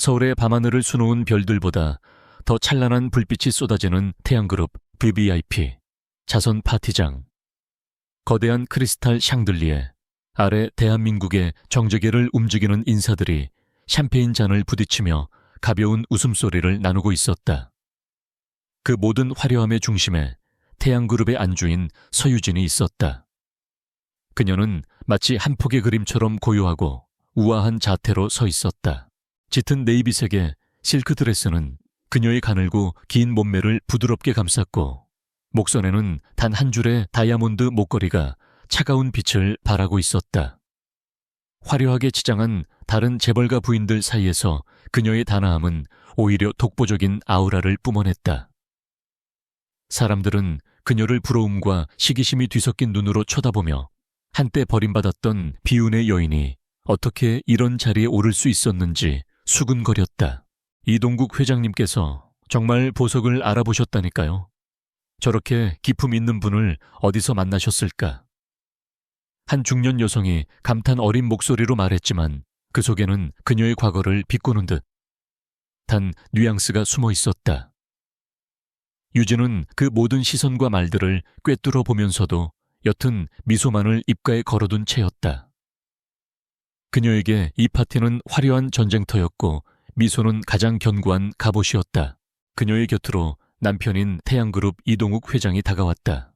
서울의 밤하늘을 수놓은 별들보다 더 찬란한 불빛이 쏟아지는 태양그룹 VVIP, 자선 파티장, 거대한 크리스탈 샹들리에, 아래 대한민국의 정재계를 움직이는 인사들이 샴페인 잔을 부딪히며 가벼운 웃음소리를 나누고 있었다. 그 모든 화려함의 중심에 태양그룹의 안주인 서유진이 있었다. 그녀는 마치 한 폭의 그림처럼 고요하고 우아한 자태로 서 있었다. 짙은 네이비색의 실크 드레스는 그녀의 가늘고 긴 몸매를 부드럽게 감쌌고, 목선에는 단 한 줄의 다이아몬드 목걸이가 차가운 빛을 발하고 있었다. 화려하게 치장한 다른 재벌가 부인들 사이에서 그녀의 단아함은 오히려 독보적인 아우라를 뿜어냈다. 사람들은 그녀를 부러움과 시기심이 뒤섞인 눈으로 쳐다보며 한때 버림받았던 비운의 여인이 어떻게 이런 자리에 오를 수 있었는지 수군거렸다. 이동국 회장님께서 정말 보석을 알아보셨다니까요. 저렇게 기품 있는 분을 어디서 만나셨을까? 한 중년 여성이 감탄 어린 목소리로 말했지만 그 속에는 그녀의 과거를 비꼬는 듯 단 뉘앙스가 숨어 있었다. 유진은 그 모든 시선과 말들을 꿰뚫어 보면서도 여튼 미소만을 입가에 걸어둔 채였다. 그녀에게 이 파티는 화려한 전쟁터였고 미소는 가장 견고한 갑옷이었다. 그녀의 곁으로 남편인 태양그룹 이동욱 회장이 다가왔다.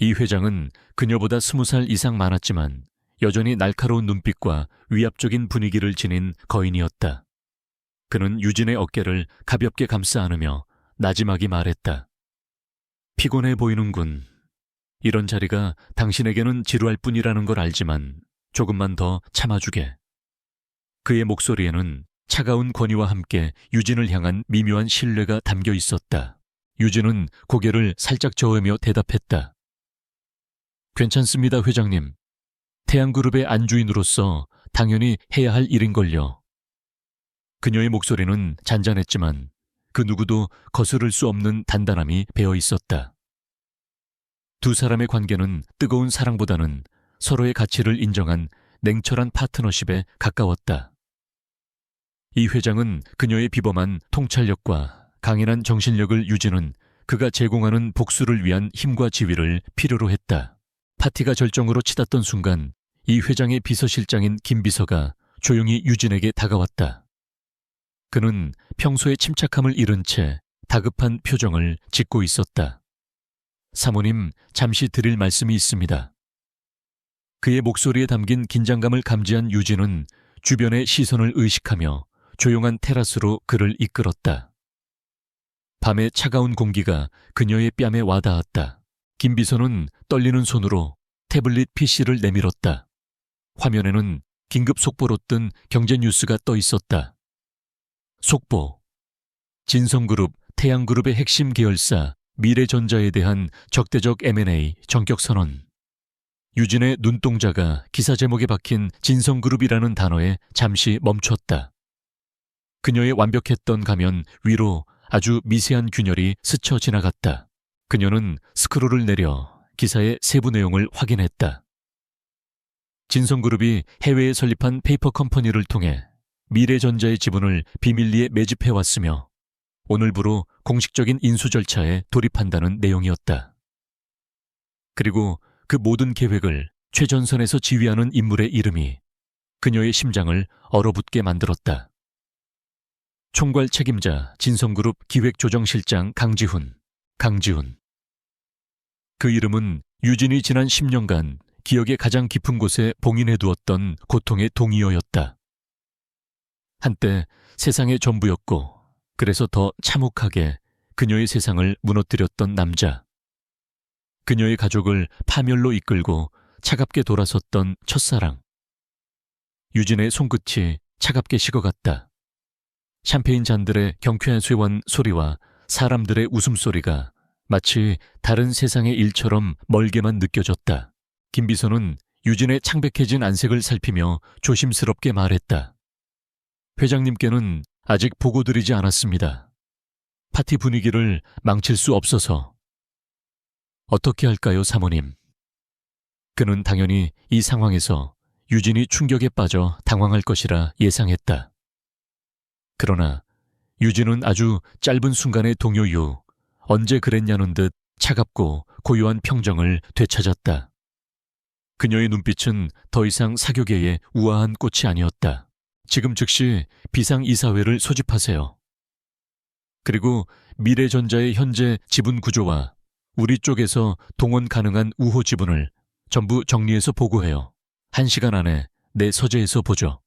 이 회장은 그녀보다 20살 이상 많았지만 여전히 날카로운 눈빛과 위압적인 분위기를 지닌 거인이었다. 그는 유진의 어깨를 가볍게 감싸 안으며 나지막이 말했다. 피곤해 보이는군. 이런 자리가 당신에게는 지루할 뿐이라는 걸 알지만 조금만 더 참아주게. 그의 목소리에는 차가운 권위와 함께 유진을 향한 미묘한 신뢰가 담겨 있었다. 유진은 고개를 살짝 저으며 대답했다. 괜찮습니다, 회장님. 태양그룹의 안주인으로서 당연히 해야 할 일인걸요. 그녀의 목소리는 잔잔했지만 그 누구도 거스를 수 없는 단단함이 배어 있었다. 두 사람의 관계는 뜨거운 사랑보다는 서로의 가치를 인정한 냉철한 파트너십에 가까웠다. 이 회장은 그녀의 비범한 통찰력과 강인한 정신력을 유지는 그가 제공하는 복수를 위한 힘과 지위를 필요로 했다. 파티가 절정으로 치닫던 순간 이 회장의 비서실장인 김 비서가 조용히 유진에게 다가왔다. 그는 평소의 침착함을 잃은 채 다급한 표정을 짓고 있었다. 사모님, 잠시 드릴 말씀이 있습니다. 그의 목소리에 담긴 긴장감을 감지한 유진은 주변의 시선을 의식하며 조용한 테라스로 그를 이끌었다. 밤의 차가운 공기가 그녀의 뺨에 와닿았다. 김 비서는 떨리는 손으로 태블릿 PC를 내밀었다. 화면에는 긴급 속보로 뜬 경제 뉴스가 떠 있었다. 속보. 진성그룹, 태양그룹의 핵심 계열사 미래전자에 대한 적대적 M&A 전격 선언. 유진의 눈동자가 기사 제목에 박힌 진성그룹이라는 단어에 잠시 멈췄다. 그녀의 완벽했던 가면 위로 아주 미세한 균열이 스쳐 지나갔다. 그녀는 스크롤을 내려 기사의 세부 내용을 확인했다. 진성그룹이 해외에 설립한 페이퍼 컴퍼니를 통해 미래전자의 지분을 비밀리에 매집해왔으며 오늘부로 공식적인 인수 절차에 돌입한다는 내용이었다. 그리고 그 모든 계획을 최전선에서 지휘하는 인물의 이름이 그녀의 심장을 얼어붙게 만들었다. 총괄 책임자 진성그룹 기획조정실장 강지훈. 그 이름은 유진이 지난 10년간 기억의 가장 깊은 곳에 봉인해두었던 고통의 동의어였다. 한때 세상의 전부였고 그래서 더 참혹하게 그녀의 세상을 무너뜨렸던 남자. 그녀의 가족을 파멸로 이끌고 차갑게 돌아섰던 첫사랑. 유진의 손끝이 차갑게 식어갔다. 샴페인 잔들의 경쾌한 쇠원 소리와 사람들의 웃음소리가 마치 다른 세상의 일처럼 멀게만 느껴졌다. 김 비서는 유진의 창백해진 안색을 살피며 조심스럽게 말했다. 회장님께는 아직 보고드리지 않았습니다. 파티 분위기를 망칠 수 없어서. 어떻게 할까요, 사모님? 그는 당연히 이 상황에서 유진이 충격에 빠져 당황할 것이라 예상했다. 그러나 유진은 아주 짧은 순간의 동요 이후 언제 그랬냐는 듯 차갑고 고요한 평정을 되찾았다. 그녀의 눈빛은 더 이상 사교계의 우아한 꽃이 아니었다. 지금 즉시 비상이사회를 소집하세요. 그리고 미래전자의 현재 지분 구조와 우리 쪽에서 동원 가능한 우호 지분을 전부 정리해서 보고해요. 1시간 안에 내 서재에서 보죠.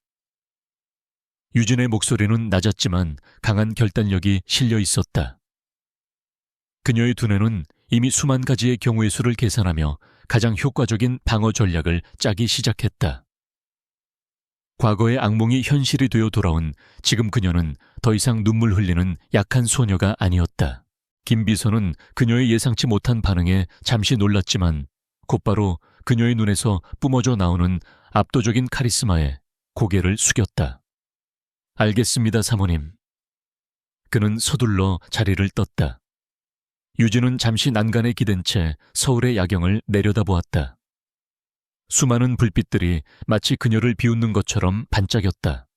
유진의 목소리는 낮았지만 강한 결단력이 실려 있었다. 그녀의 두뇌는 이미 수만 가지의 경우의 수를 계산하며 가장 효과적인 방어 전략을 짜기 시작했다. 과거의 악몽이 현실이 되어 돌아온 지금 그녀는 더 이상 눈물 흘리는 약한 소녀가 아니었다. 김 비서는 그녀의 예상치 못한 반응에 잠시 놀랐지만 곧바로 그녀의 눈에서 뿜어져 나오는 압도적인 카리스마에 고개를 숙였다. 알겠습니다, 사모님. 그는 서둘러 자리를 떴다. 유진은 잠시 난간에 기댄 채 서울의 야경을 내려다보았다. 수많은 불빛들이 마치 그녀를 비웃는 것처럼 반짝였다.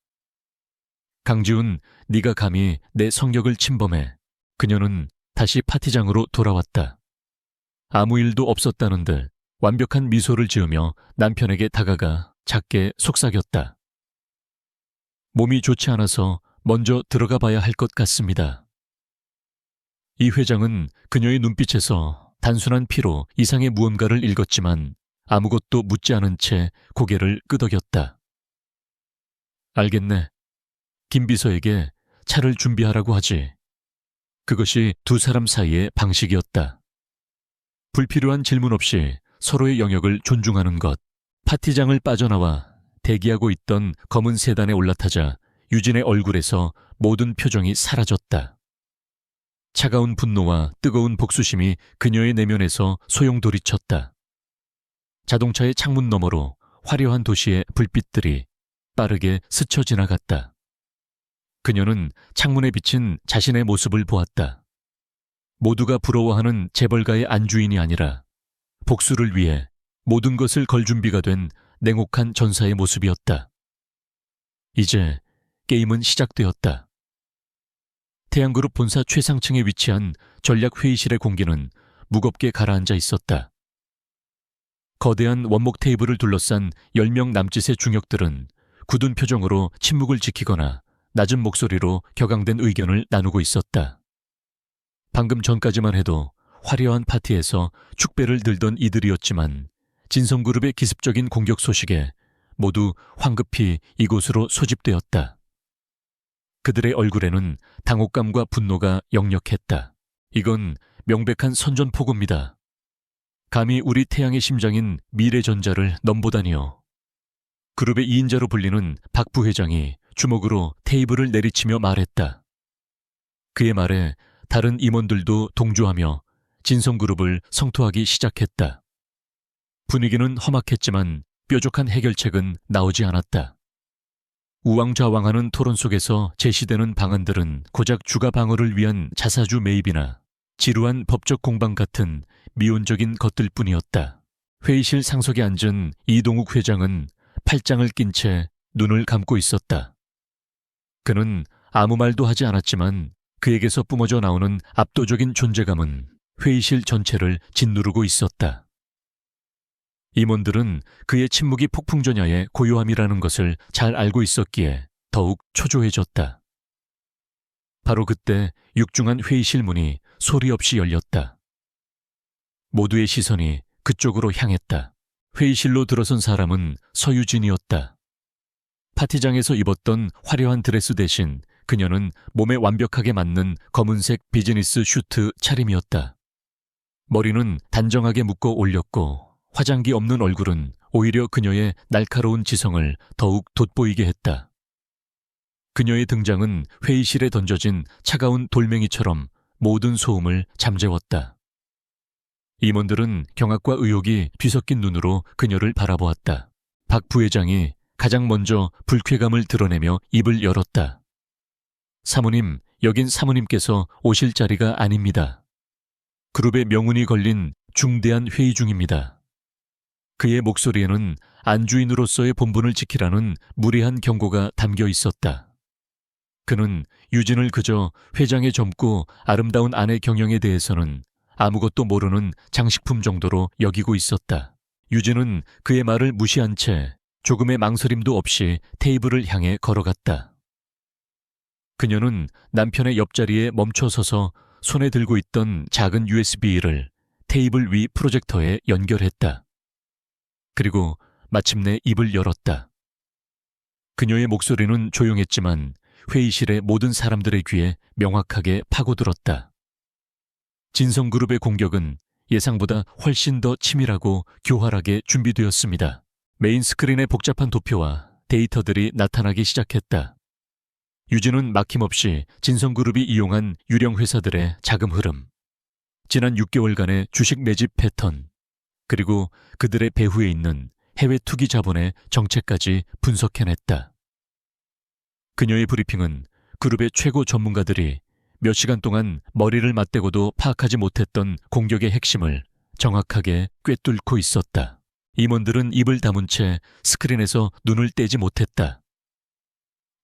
강지훈, 네가 감히 내 성격을 침범해. 그녀는 다시 파티장으로 돌아왔다. 아무 일도 없었다는 듯 완벽한 미소를 지으며 남편에게 다가가 작게 속삭였다. 몸이 좋지 않아서 먼저 들어가 봐야 할 것 같습니다. 이 회장은 그녀의 눈빛에서 단순한 피로 이상의 무언가를 읽었지만 아무것도 묻지 않은 채 고개를 끄덕였다. 알겠네. 김 비서에게 차를 준비하라고 하지. 그것이 두 사람 사이의 방식이었다. 불필요한 질문 없이 서로의 영역을 존중하는 것. 파티장을 빠져나와 대기하고 있던 검은 세단에 올라타자 유진의 얼굴에서 모든 표정이 사라졌다. 차가운 분노와 뜨거운 복수심이 그녀의 내면에서 소용돌이쳤다. 자동차의 창문 너머로 화려한 도시의 불빛들이 빠르게 스쳐 지나갔다. 그녀는 창문에 비친 자신의 모습을 보았다. 모두가 부러워하는 재벌가의 안주인이 아니라 복수를 위해 모든 것을 걸 준비가 된 냉혹한 전사의 모습이었다. 이제 게임은 시작되었다. 태양그룹 본사 최상층에 위치한 전략회의실의 공기는 무겁게 가라앉아 있었다. 거대한 원목 테이블을 둘러싼 10명 남짓의 중역들은 굳은 표정으로 침묵을 지키거나 낮은 목소리로 격앙된 의견을 나누고 있었다. 방금 전까지만 해도 화려한 파티에서 축배를 들던 이들이었지만 진성그룹의 기습적인 공격 소식에 모두 황급히 이곳으로 소집되었다. 그들의 얼굴에는 당혹감과 분노가 역력했다. 이건 명백한 선전포고입니다. 감히 우리 태양의 심장인 미래전자를 넘보다니요. 그룹의 2인자로 불리는 박 부회장이 주먹으로 테이블을 내리치며 말했다. 그의 말에 다른 임원들도 동조하며 진성그룹을 성토하기 시작했다. 분위기는 험악했지만 뾰족한 해결책은 나오지 않았다. 우왕좌왕하는 토론 속에서 제시되는 방안들은 고작 주가 방어를 위한 자사주 매입이나 지루한 법적 공방 같은 미온적인 것들 뿐이었다. 회의실 상석에 앉은 이동욱 회장은 팔짱을 낀 채 눈을 감고 있었다. 그는 아무 말도 하지 않았지만 그에게서 뿜어져 나오는 압도적인 존재감은 회의실 전체를 짓누르고 있었다. 임원들은 그의 침묵이 폭풍전야의 고요함이라는 것을 잘 알고 있었기에 더욱 초조해졌다. 바로 그때 육중한 회의실 문이 소리 없이 열렸다. 모두의 시선이 그쪽으로 향했다. 회의실로 들어선 사람은 서유진이었다. 파티장에서 입었던 화려한 드레스 대신 그녀는 몸에 완벽하게 맞는 검은색 비즈니스 슈트 차림이었다. 머리는 단정하게 묶어 올렸고 화장기 없는 얼굴은 오히려 그녀의 날카로운 지성을 더욱 돋보이게 했다. 그녀의 등장은 회의실에 던져진 차가운 돌멩이처럼 모든 소음을 잠재웠다. 임원들은 경악과 의혹이 뒤섞인 눈으로 그녀를 바라보았다. 박 부회장이 가장 먼저 불쾌감을 드러내며 입을 열었다. 사모님, 여긴 사모님께서 오실 자리가 아닙니다. 그룹의 명운이 걸린 중대한 회의 중입니다. 그의 목소리에는 안주인으로서의 본분을 지키라는 무례한 경고가 담겨 있었다. 그는 유진을 그저 회장의 젊고 아름다운 아내 경영에 대해서는 아무것도 모르는 장식품 정도로 여기고 있었다. 유진은 그의 말을 무시한 채 조금의 망설임도 없이 테이블을 향해 걸어갔다. 그녀는 남편의 옆자리에 멈춰서서 손에 들고 있던 작은 USB를 테이블 위 프로젝터에 연결했다. 그리고 마침내 입을 열었다. 그녀의 목소리는 조용했지만 회의실의 모든 사람들의 귀에 명확하게 파고들었다. 진성그룹의 공격은 예상보다 훨씬 더 치밀하고 교활하게 준비되었습니다. 메인 스크린에 복잡한 도표와 데이터들이 나타나기 시작했다. 유진은 막힘없이 진성그룹이 이용한 유령 회사들의 자금 흐름, 지난 6개월간의 주식 매집 패턴, 그리고 그들의 배후에 있는 해외 투기 자본의 정체까지 분석해냈다. 그녀의 브리핑은 그룹의 최고 전문가들이 몇 시간 동안 머리를 맞대고도 파악하지 못했던 공격의 핵심을 정확하게 꿰뚫고 있었다. 임원들은 입을 다문 채 스크린에서 눈을 떼지 못했다.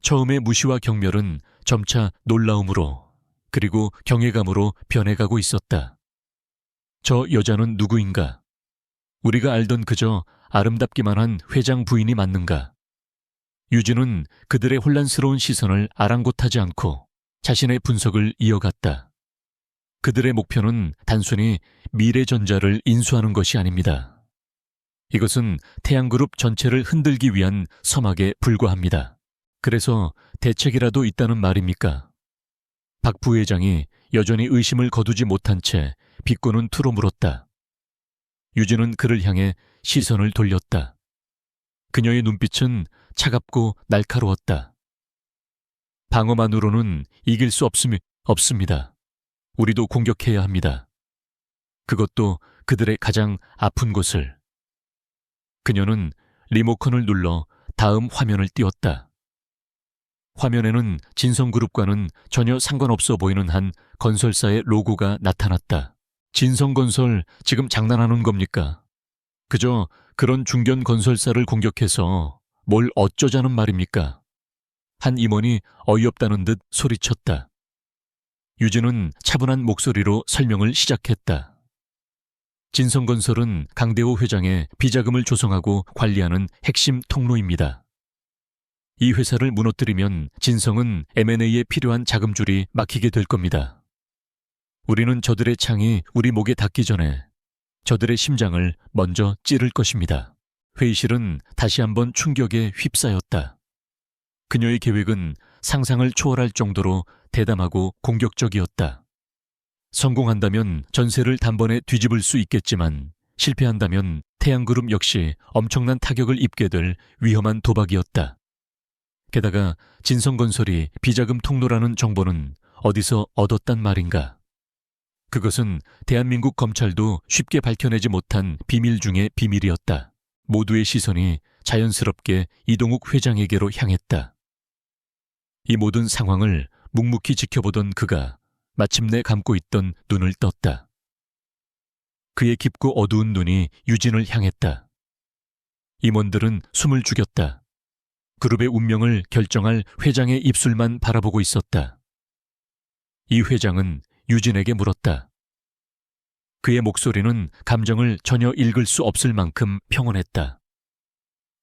처음의 무시와 경멸은 점차 놀라움으로 그리고 경외감으로 변해가고 있었다. 저 여자는 누구인가? 우리가 알던 그저 아름답기만 한 회장 부인이 맞는가? 유진은 그들의 혼란스러운 시선을 아랑곳하지 않고 자신의 분석을 이어갔다. 그들의 목표는 단순히 미래전자를 인수하는 것이 아닙니다. 이것은 태양그룹 전체를 흔들기 위한 서막에 불과합니다. 그래서 대책이라도 있다는 말입니까? 박 부회장이 여전히 의심을 거두지 못한 채 비꼬는 투로 물었다. 유진은 그를 향해 시선을 돌렸다. 그녀의 눈빛은 차갑고 날카로웠다. 방어만으로는 이길 수 없습니다. 우리도 공격해야 합니다. 그것도 그들의 가장 아픈 곳을. 그녀는 리모컨을 눌러 다음 화면을 띄웠다. 화면에는 진성그룹과는 전혀 상관없어 보이는 한 건설사의 로고가 나타났다. 진성건설 지금 장난하는 겁니까? 그저 그런 중견 건설사를 공격해서 뭘 어쩌자는 말입니까? 한 임원이 어이없다는 듯 소리쳤다. 유진은 차분한 목소리로 설명을 시작했다. 진성건설은 강대호 회장의 비자금을 조성하고 관리하는 핵심 통로입니다. 이 회사를 무너뜨리면 진성은 M&A에 필요한 자금줄이 막히게 될 겁니다. 우리는 저들의 창이 우리 목에 닿기 전에 저들의 심장을 먼저 찌를 것입니다. 회의실은 다시 한번 충격에 휩싸였다. 그녀의 계획은 상상을 초월할 정도로 대담하고 공격적이었다. 성공한다면 전세를 단번에 뒤집을 수 있겠지만 실패한다면 태양그룹 역시 엄청난 타격을 입게 될 위험한 도박이었다. 게다가 진성건설이 비자금 통로라는 정보는 어디서 얻었단 말인가? 그것은 대한민국 검찰도 쉽게 밝혀내지 못한 비밀 중의 비밀이었다. 모두의 시선이 자연스럽게 이동욱 회장에게로 향했다. 이 모든 상황을 묵묵히 지켜보던 그가 마침내 감고 있던 눈을 떴다. 그의 깊고 어두운 눈이 유진을 향했다. 임원들은 숨을 죽였다. 그룹의 운명을 결정할 회장의 입술만 바라보고 있었다. 이 회장은 유진에게 물었다. 그의 목소리는 감정을 전혀 읽을 수 없을 만큼 평온했다.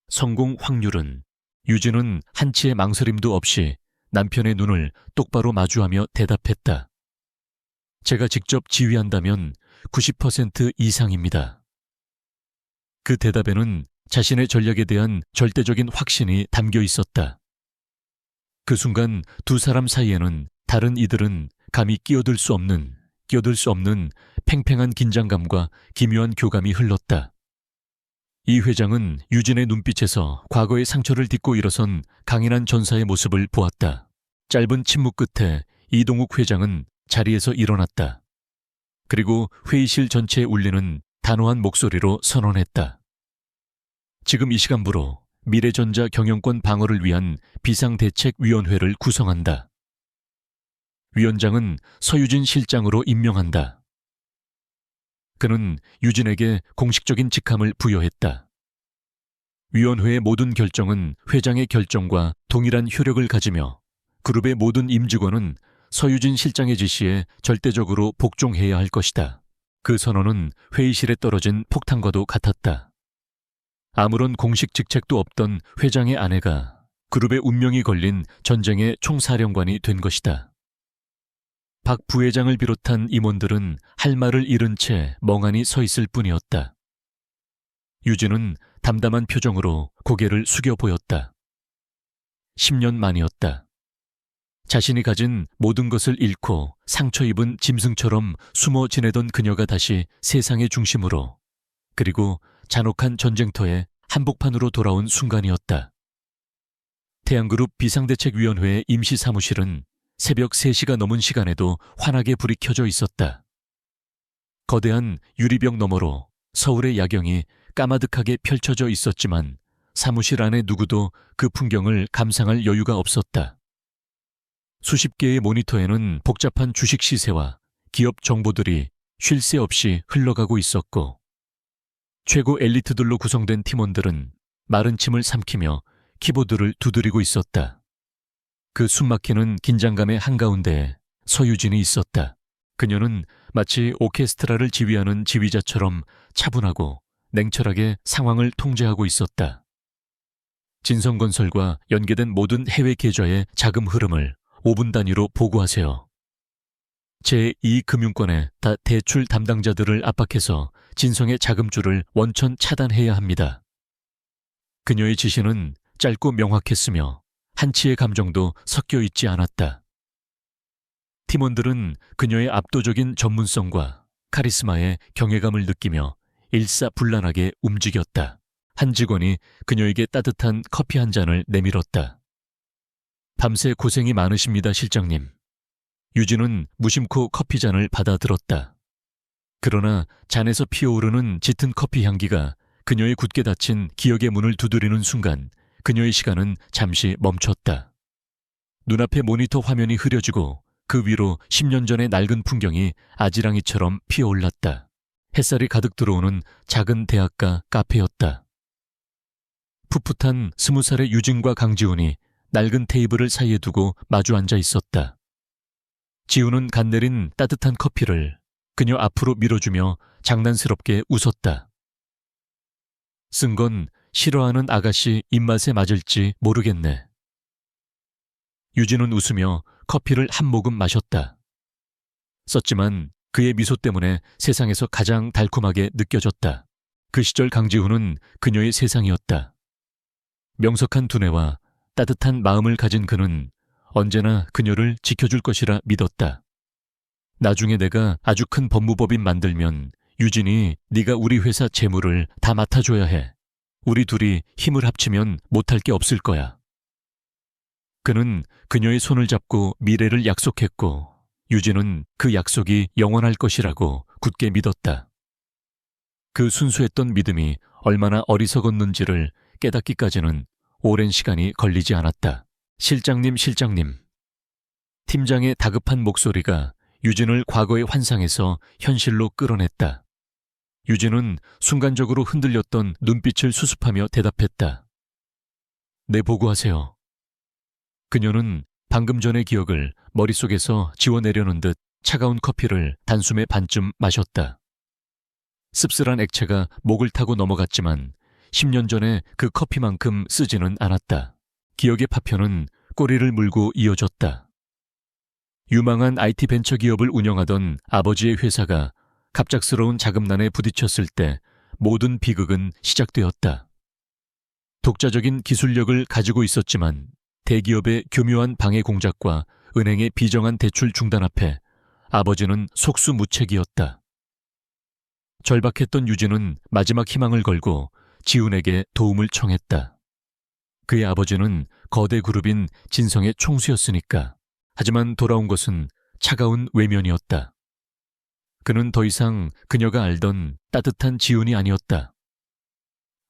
성공 확률은? 유진은 한치의 망설임도 없이 남편의 눈을 똑바로 마주하며 대답했다. 제가 직접 지휘한다면 90% 이상입니다. 그 대답에는 자신의 전략에 대한 절대적인 확신이 담겨 있었다. 그 순간 두 사람 사이에는 다른 이들은 감히 끼어들 수 없는 팽팽한 긴장감과 기묘한 교감이 흘렀다. 이 회장은 유진의 눈빛에서 과거의 상처를 딛고 일어선 강인한 전사의 모습을 보았다. 짧은 침묵 끝에 이동욱 회장은 자리에서 일어났다. 그리고 회의실 전체에 울리는 단호한 목소리로 선언했다. 지금 이 시간부로 미래전자 경영권 방어를 위한 비상대책위원회를 구성한다. 위원장은 서유진 실장으로 임명한다. 그는 유진에게 공식적인 직함을 부여했다. 위원회의 모든 결정은 회장의 결정과 동일한 효력을 가지며 그룹의 모든 임직원은 서유진 실장의 지시에 절대적으로 복종해야 할 것이다. 그 선언은 회의실에 떨어진 폭탄과도 같았다. 아무런 공식 직책도 없던 회장의 아내가 그룹의 운명이 걸린 전쟁의 총사령관이 된 것이다. 박 부회장을 비롯한 임원들은 할 말을 잃은 채 멍하니 서 있을 뿐이었다. 유진은 담담한 표정으로 고개를 숙여 보였다. 10년 만이었다. 자신이 가진 모든 것을 잃고 상처 입은 짐승처럼 숨어 지내던 그녀가 다시 세상의 중심으로, 그리고 잔혹한 전쟁터의 한복판으로 돌아온 순간이었다. 태양그룹 비상대책위원회의 임시사무실은 새벽 3시가 넘은 시간에도 환하게 불이 켜져 있었다. 거대한 유리벽 너머로 서울의 야경이 까마득하게 펼쳐져 있었지만 사무실 안에 누구도 그 풍경을 감상할 여유가 없었다. 수십 개의 모니터에는 복잡한 주식 시세와 기업 정보들이 쉴 새 없이 흘러가고 있었고, 최고 엘리트들로 구성된 팀원들은 마른 침을 삼키며 키보드를 두드리고 있었다. 그 숨막히는 긴장감의 한가운데에 서유진이 있었다. 그녀는 마치 오케스트라를 지휘하는 지휘자처럼 차분하고 냉철하게 상황을 통제하고 있었다. 진성건설과 연계된 모든 해외 계좌의 자금 흐름을 5분 단위로 보고하세요. 제2금융권의 대출 담당자들을 압박해서 진성의 자금줄을 원천 차단해야 합니다. 그녀의 지시는 짧고 명확했으며 한치의 감정도 섞여 있지 않았다. 팀원들은 그녀의 압도적인 전문성과 카리스마에 경외감을 느끼며 일사불란하게 움직였다. 한 직원이 그녀에게 따뜻한 커피 한 잔을 내밀었다. 밤새 고생이 많으십니다, 실장님. 유진은 무심코 커피잔을 받아들었다. 그러나 잔에서 피어오르는 짙은 커피 향기가 그녀의 굳게 닫힌 기억의 문을 두드리는 순간 그녀의 시간은 잠시 멈췄다. 눈앞의 모니터 화면이 흐려지고 그 위로 10년 전의 낡은 풍경이 아지랑이처럼 피어올랐다. 햇살이 가득 들어오는 작은 대학가 카페였다. 풋풋한 20살의 유진과 강지훈이 낡은 테이블을 사이에 두고 마주 앉아 있었다. 지훈은 갓 내린 따뜻한 커피를 그녀 앞으로 밀어주며 장난스럽게 웃었다. 쓴 건 싫어하는 아가씨 입맛에 맞을지 모르겠네. 유진은 웃으며 커피를 한 모금 마셨다. 썼지만 그의 미소 때문에 세상에서 가장 달콤하게 느껴졌다. 그 시절 강지훈은 그녀의 세상이었다. 명석한 두뇌와 따뜻한 마음을 가진 그는 언제나 그녀를 지켜줄 것이라 믿었다. 나중에 내가 아주 큰 법무법인 만들면 유진이 네가 우리 회사 재무를 다 맡아줘야 해. 우리 둘이 힘을 합치면 못할 게 없을 거야. 그는 그녀의 손을 잡고 미래를 약속했고 유진은 그 약속이 영원할 것이라고 굳게 믿었다. 그 순수했던 믿음이 얼마나 어리석었는지를 깨닫기까지는 오랜 시간이 걸리지 않았다. 실장님, 실장님. 팀장의 다급한 목소리가 유진을 과거의 환상에서 현실로 끌어냈다. 유진은 순간적으로 흔들렸던 눈빛을 수습하며 대답했다. 네, 보고하세요. 그녀는 방금 전의 기억을 머릿속에서 지워내려는 듯 차가운 커피를 단숨에 반쯤 마셨다. 씁쓸한 액체가 목을 타고 넘어갔지만 10년 전에 그 커피만큼 쓰지는 않았다. 기억의 파편은 꼬리를 물고 이어졌다. 유망한 IT 벤처 기업을 운영하던 아버지의 회사가 갑작스러운 자금난에 부딪혔을 때 모든 비극은 시작되었다. 독자적인 기술력을 가지고 있었지만 대기업의 교묘한 방해 공작과 은행의 비정한 대출 중단 앞에 아버지는 속수무책이었다. 절박했던 유진은 마지막 희망을 걸고 지훈에게 도움을 청했다. 그의 아버지는 거대 그룹인 진성의 총수였으니까. 하지만 돌아온 것은 차가운 외면이었다. 그는 더 이상 그녀가 알던 따뜻한 지훈이 아니었다.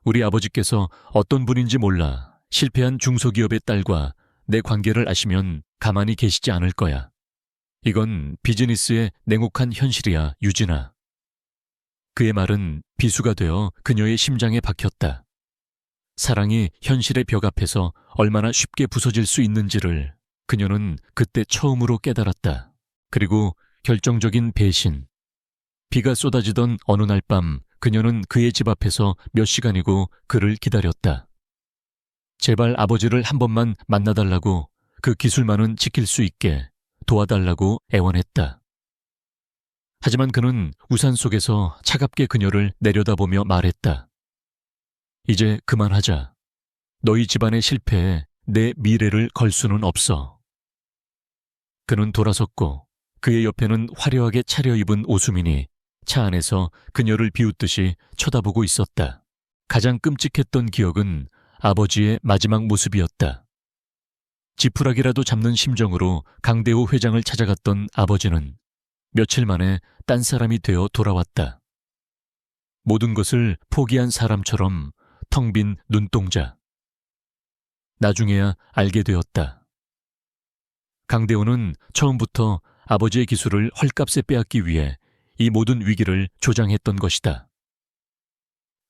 우리 아버지께서 어떤 분인지 몰라 실패한 중소기업의 딸과 내 관계를 아시면 가만히 계시지 않을 거야. 이건 비즈니스의 냉혹한 현실이야, 유진아. 그의 말은 비수가 되어 그녀의 심장에 박혔다. 사랑이 현실의 벽 앞에서 얼마나 쉽게 부서질 수 있는지를 그녀는 그때 처음으로 깨달았다. 그리고 결정적인 배신. 비가 쏟아지던 어느 날 밤 그녀는 그의 집 앞에서 몇 시간이고 그를 기다렸다. 제발 아버지를 한 번만 만나달라고, 그 기술만은 지킬 수 있게 도와달라고 애원했다. 하지만 그는 우산 속에서 차갑게 그녀를 내려다보며 말했다. 이제 그만하자. 너희 집안의 실패에 내 미래를 걸 수는 없어. 그는 돌아섰고 그의 옆에는 화려하게 차려입은 오수민이 차 안에서 그녀를 비웃듯이 쳐다보고 있었다. 가장 끔찍했던 기억은 아버지의 마지막 모습이었다. 지푸라기라도 잡는 심정으로 강대호 회장을 찾아갔던 아버지는 며칠 만에 딴 사람이 되어 돌아왔다. 모든 것을 포기한 사람처럼 텅 빈 눈동자. 나중에야 알게 되었다. 강대호는 처음부터 아버지의 기술을 헐값에 빼앗기 위해 이 모든 위기를 조장했던 것이다.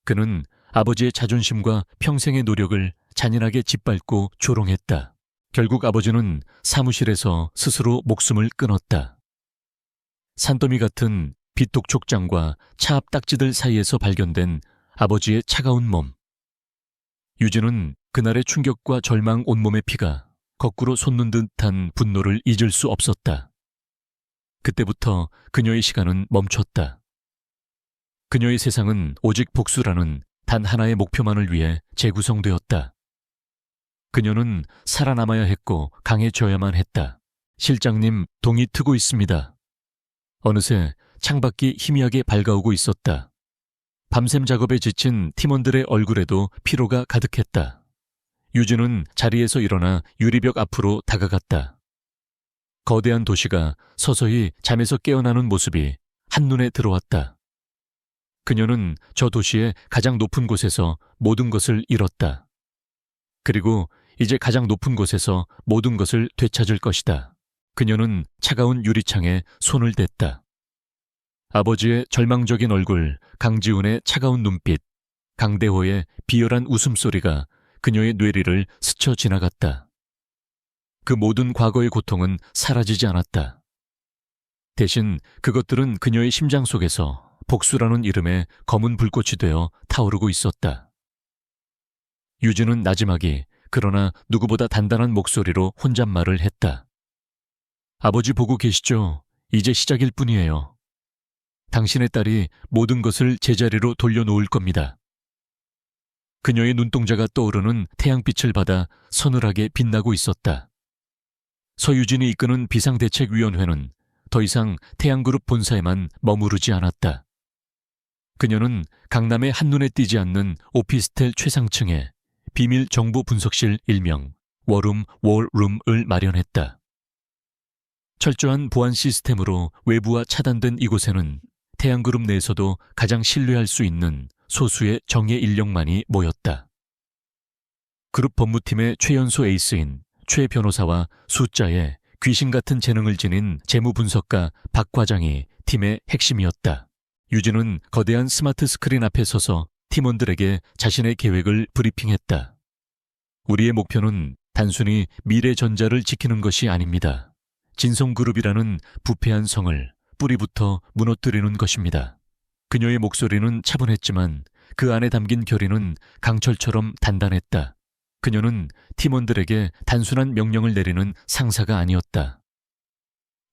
그는 아버지의 자존심과 평생의 노력을 잔인하게 짓밟고 조롱했다. 결국 아버지는 사무실에서 스스로 목숨을 끊었다. 산더미 같은 비톡 촉장과 차 앞 딱지들 사이에서 발견된 아버지의 차가운 몸. 유진은 그날의 충격과 절망 온몸의 피가 거꾸로 솟는 듯한 분노를 잊을 수 없었다. 그때부터 그녀의 시간은 멈췄다. 그녀의 세상은 오직 복수라는 단 하나의 목표만을 위해 재구성되었다. 그녀는 살아남아야 했고 강해져야만 했다. 실장님, 동이 트고 있습니다. 어느새 창밖이 희미하게 밝아오고 있었다. 밤샘 작업에 지친 팀원들의 얼굴에도 피로가 가득했다. 유진은 자리에서 일어나 유리벽 앞으로 다가갔다. 거대한 도시가 서서히 잠에서 깨어나는 모습이 한눈에 들어왔다. 그녀는 저 도시의 가장 높은 곳에서 모든 것을 잃었다. 그리고 이제 가장 높은 곳에서 모든 것을 되찾을 것이다. 그녀는 차가운 유리창에 손을 댔다. 아버지의 절망적인 얼굴, 강지훈의 차가운 눈빛, 강대호의 비열한 웃음소리가 그녀의 뇌리를 스쳐 지나갔다. 그 모든 과거의 고통은 사라지지 않았다. 대신 그것들은 그녀의 심장 속에서 복수라는 이름의 검은 불꽃이 되어 타오르고 있었다. 유진은 나지막이 그러나 누구보다 단단한 목소리로 혼잣말을 했다. 아버지 보고 계시죠? 이제 시작일 뿐이에요. 당신의 딸이 모든 것을 제자리로 돌려놓을 겁니다. 그녀의 눈동자가 떠오르는 태양빛을 받아 서늘하게 빛나고 있었다. 서유진이 이끄는 비상대책위원회는 더 이상 태양그룹 본사에만 머무르지 않았다. 그녀는 강남의 한눈에 띄지 않는 오피스텔 최상층에 비밀 정보 분석실 일명 워룸 월룸을 마련했다. 철저한 보안 시스템으로 외부와 차단된 이곳에는 태양그룹 내에서도 가장 신뢰할 수 있는 소수의 정예 인력만이 모였다. 그룹 법무팀의 최연소 에이스인 최 변호사와 숫자에 귀신 같은 재능을 지닌 재무분석가 박 과장이 팀의 핵심이었다. 유진은 거대한 스마트 스크린 앞에 서서 팀원들에게 자신의 계획을 브리핑했다. 우리의 목표는 단순히 미래전자를 지키는 것이 아닙니다. 진성그룹이라는 부패한 성을 뿌리부터 무너뜨리는 것입니다. 그녀의 목소리는 차분했지만 그 안에 담긴 결의는 강철처럼 단단했다. 그녀는 팀원들에게 단순한 명령을 내리는 상사가 아니었다.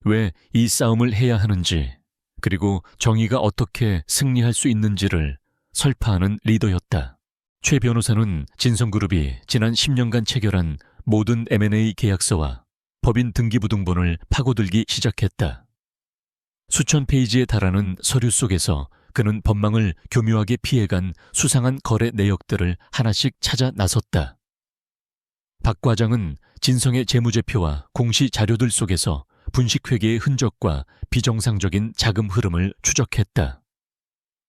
왜 이 싸움을 해야 하는지, 그리고 정의가 어떻게 승리할 수 있는지를 설파하는 리더였다. 최 변호사는 진성그룹이 지난 10년간 체결한 모든 M&A 계약서와 법인 등기부등본을 파고들기 시작했다. 수천 페이지에 달하는 서류 속에서 그는 법망을 교묘하게 피해간 수상한 거래 내역들을 하나씩 찾아 나섰다. 박 과장은 진성의 재무제표와 공시 자료들 속에서 분식회계의 흔적과 비정상적인 자금 흐름을 추적했다.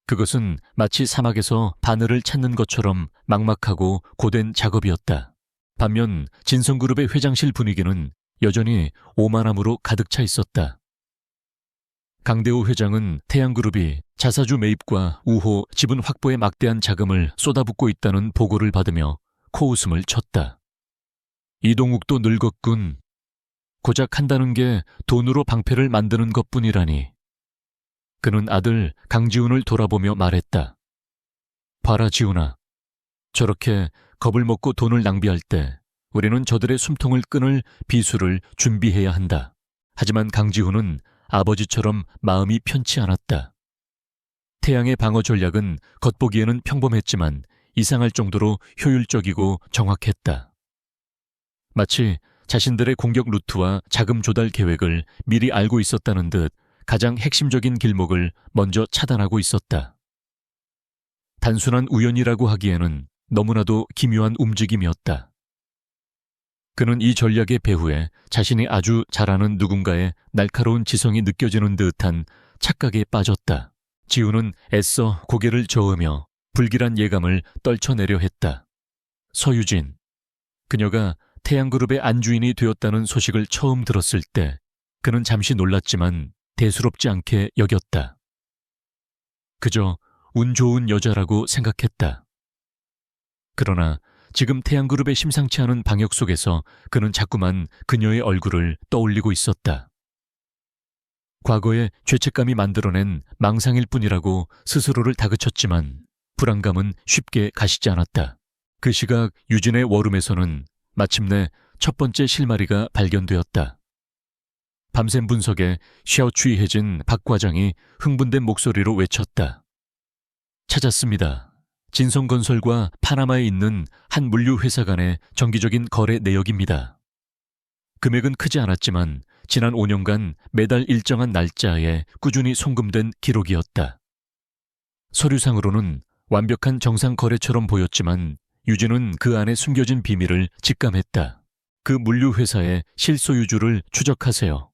그것은 마치 사막에서 바늘을 찾는 것처럼 막막하고 고된 작업이었다. 반면 진성그룹의 회장실 분위기는 여전히 오만함으로 가득 차 있었다. 강대호 회장은 태양그룹이 자사주 매입과 우호 지분 확보에 막대한 자금을 쏟아붓고 있다는 보고를 받으며 코웃음을 쳤다. 이동욱도 늙었군. 고작 한다는 게 돈으로 방패를 만드는 것뿐이라니. 그는 아들 강지훈을 돌아보며 말했다. 봐라 지훈아. 저렇게 겁을 먹고 돈을 낭비할 때 우리는 저들의 숨통을 끊을 비수를 준비해야 한다. 하지만 강지훈은 아버지처럼 마음이 편치 않았다. 태양의 방어 전략은 겉보기에는 평범했지만 이상할 정도로 효율적이고 정확했다. 마치 자신들의 공격 루트와 자금 조달 계획을 미리 알고 있었다는 듯 가장 핵심적인 길목을 먼저 차단하고 있었다. 단순한 우연이라고 하기에는 너무나도 기묘한 움직임이었다. 그는 이 전략의 배후에 자신이 아주 잘 아는 누군가의 날카로운 지성이 느껴지는 듯한 착각에 빠졌다. 지훈은 애써 고개를 저으며 불길한 예감을 떨쳐내려 했다. 서유진. 그녀가 태양그룹의 안주인이 되었다는 소식을 처음 들었을 때 그는 잠시 놀랐지만 대수롭지 않게 여겼다. 그저 운 좋은 여자라고 생각했다. 그러나 지금 태양그룹의 심상치 않은 방역 속에서 그는 자꾸만 그녀의 얼굴을 떠올리고 있었다. 과거에 죄책감이 만들어낸 망상일 뿐이라고 스스로를 다그쳤지만 불안감은 쉽게 가시지 않았다. 그 시각 유진의 워룸에서는 마침내 첫 번째 실마리가 발견되었다. 밤샘 분석에 샤오취해진 박 과장이 흥분된 목소리로 외쳤다. 찾았습니다. 진성건설과 파나마에 있는 한 물류회사 간의 정기적인 거래 내역입니다. 금액은 크지 않았지만 지난 5년간 매달 일정한 날짜에 꾸준히 송금된 기록이었다. 서류상으로는 완벽한 정상 거래처럼 보였지만 유진은 그 안에 숨겨진 비밀을 직감했다. 그 물류회사의 실소유주를 추적하세요.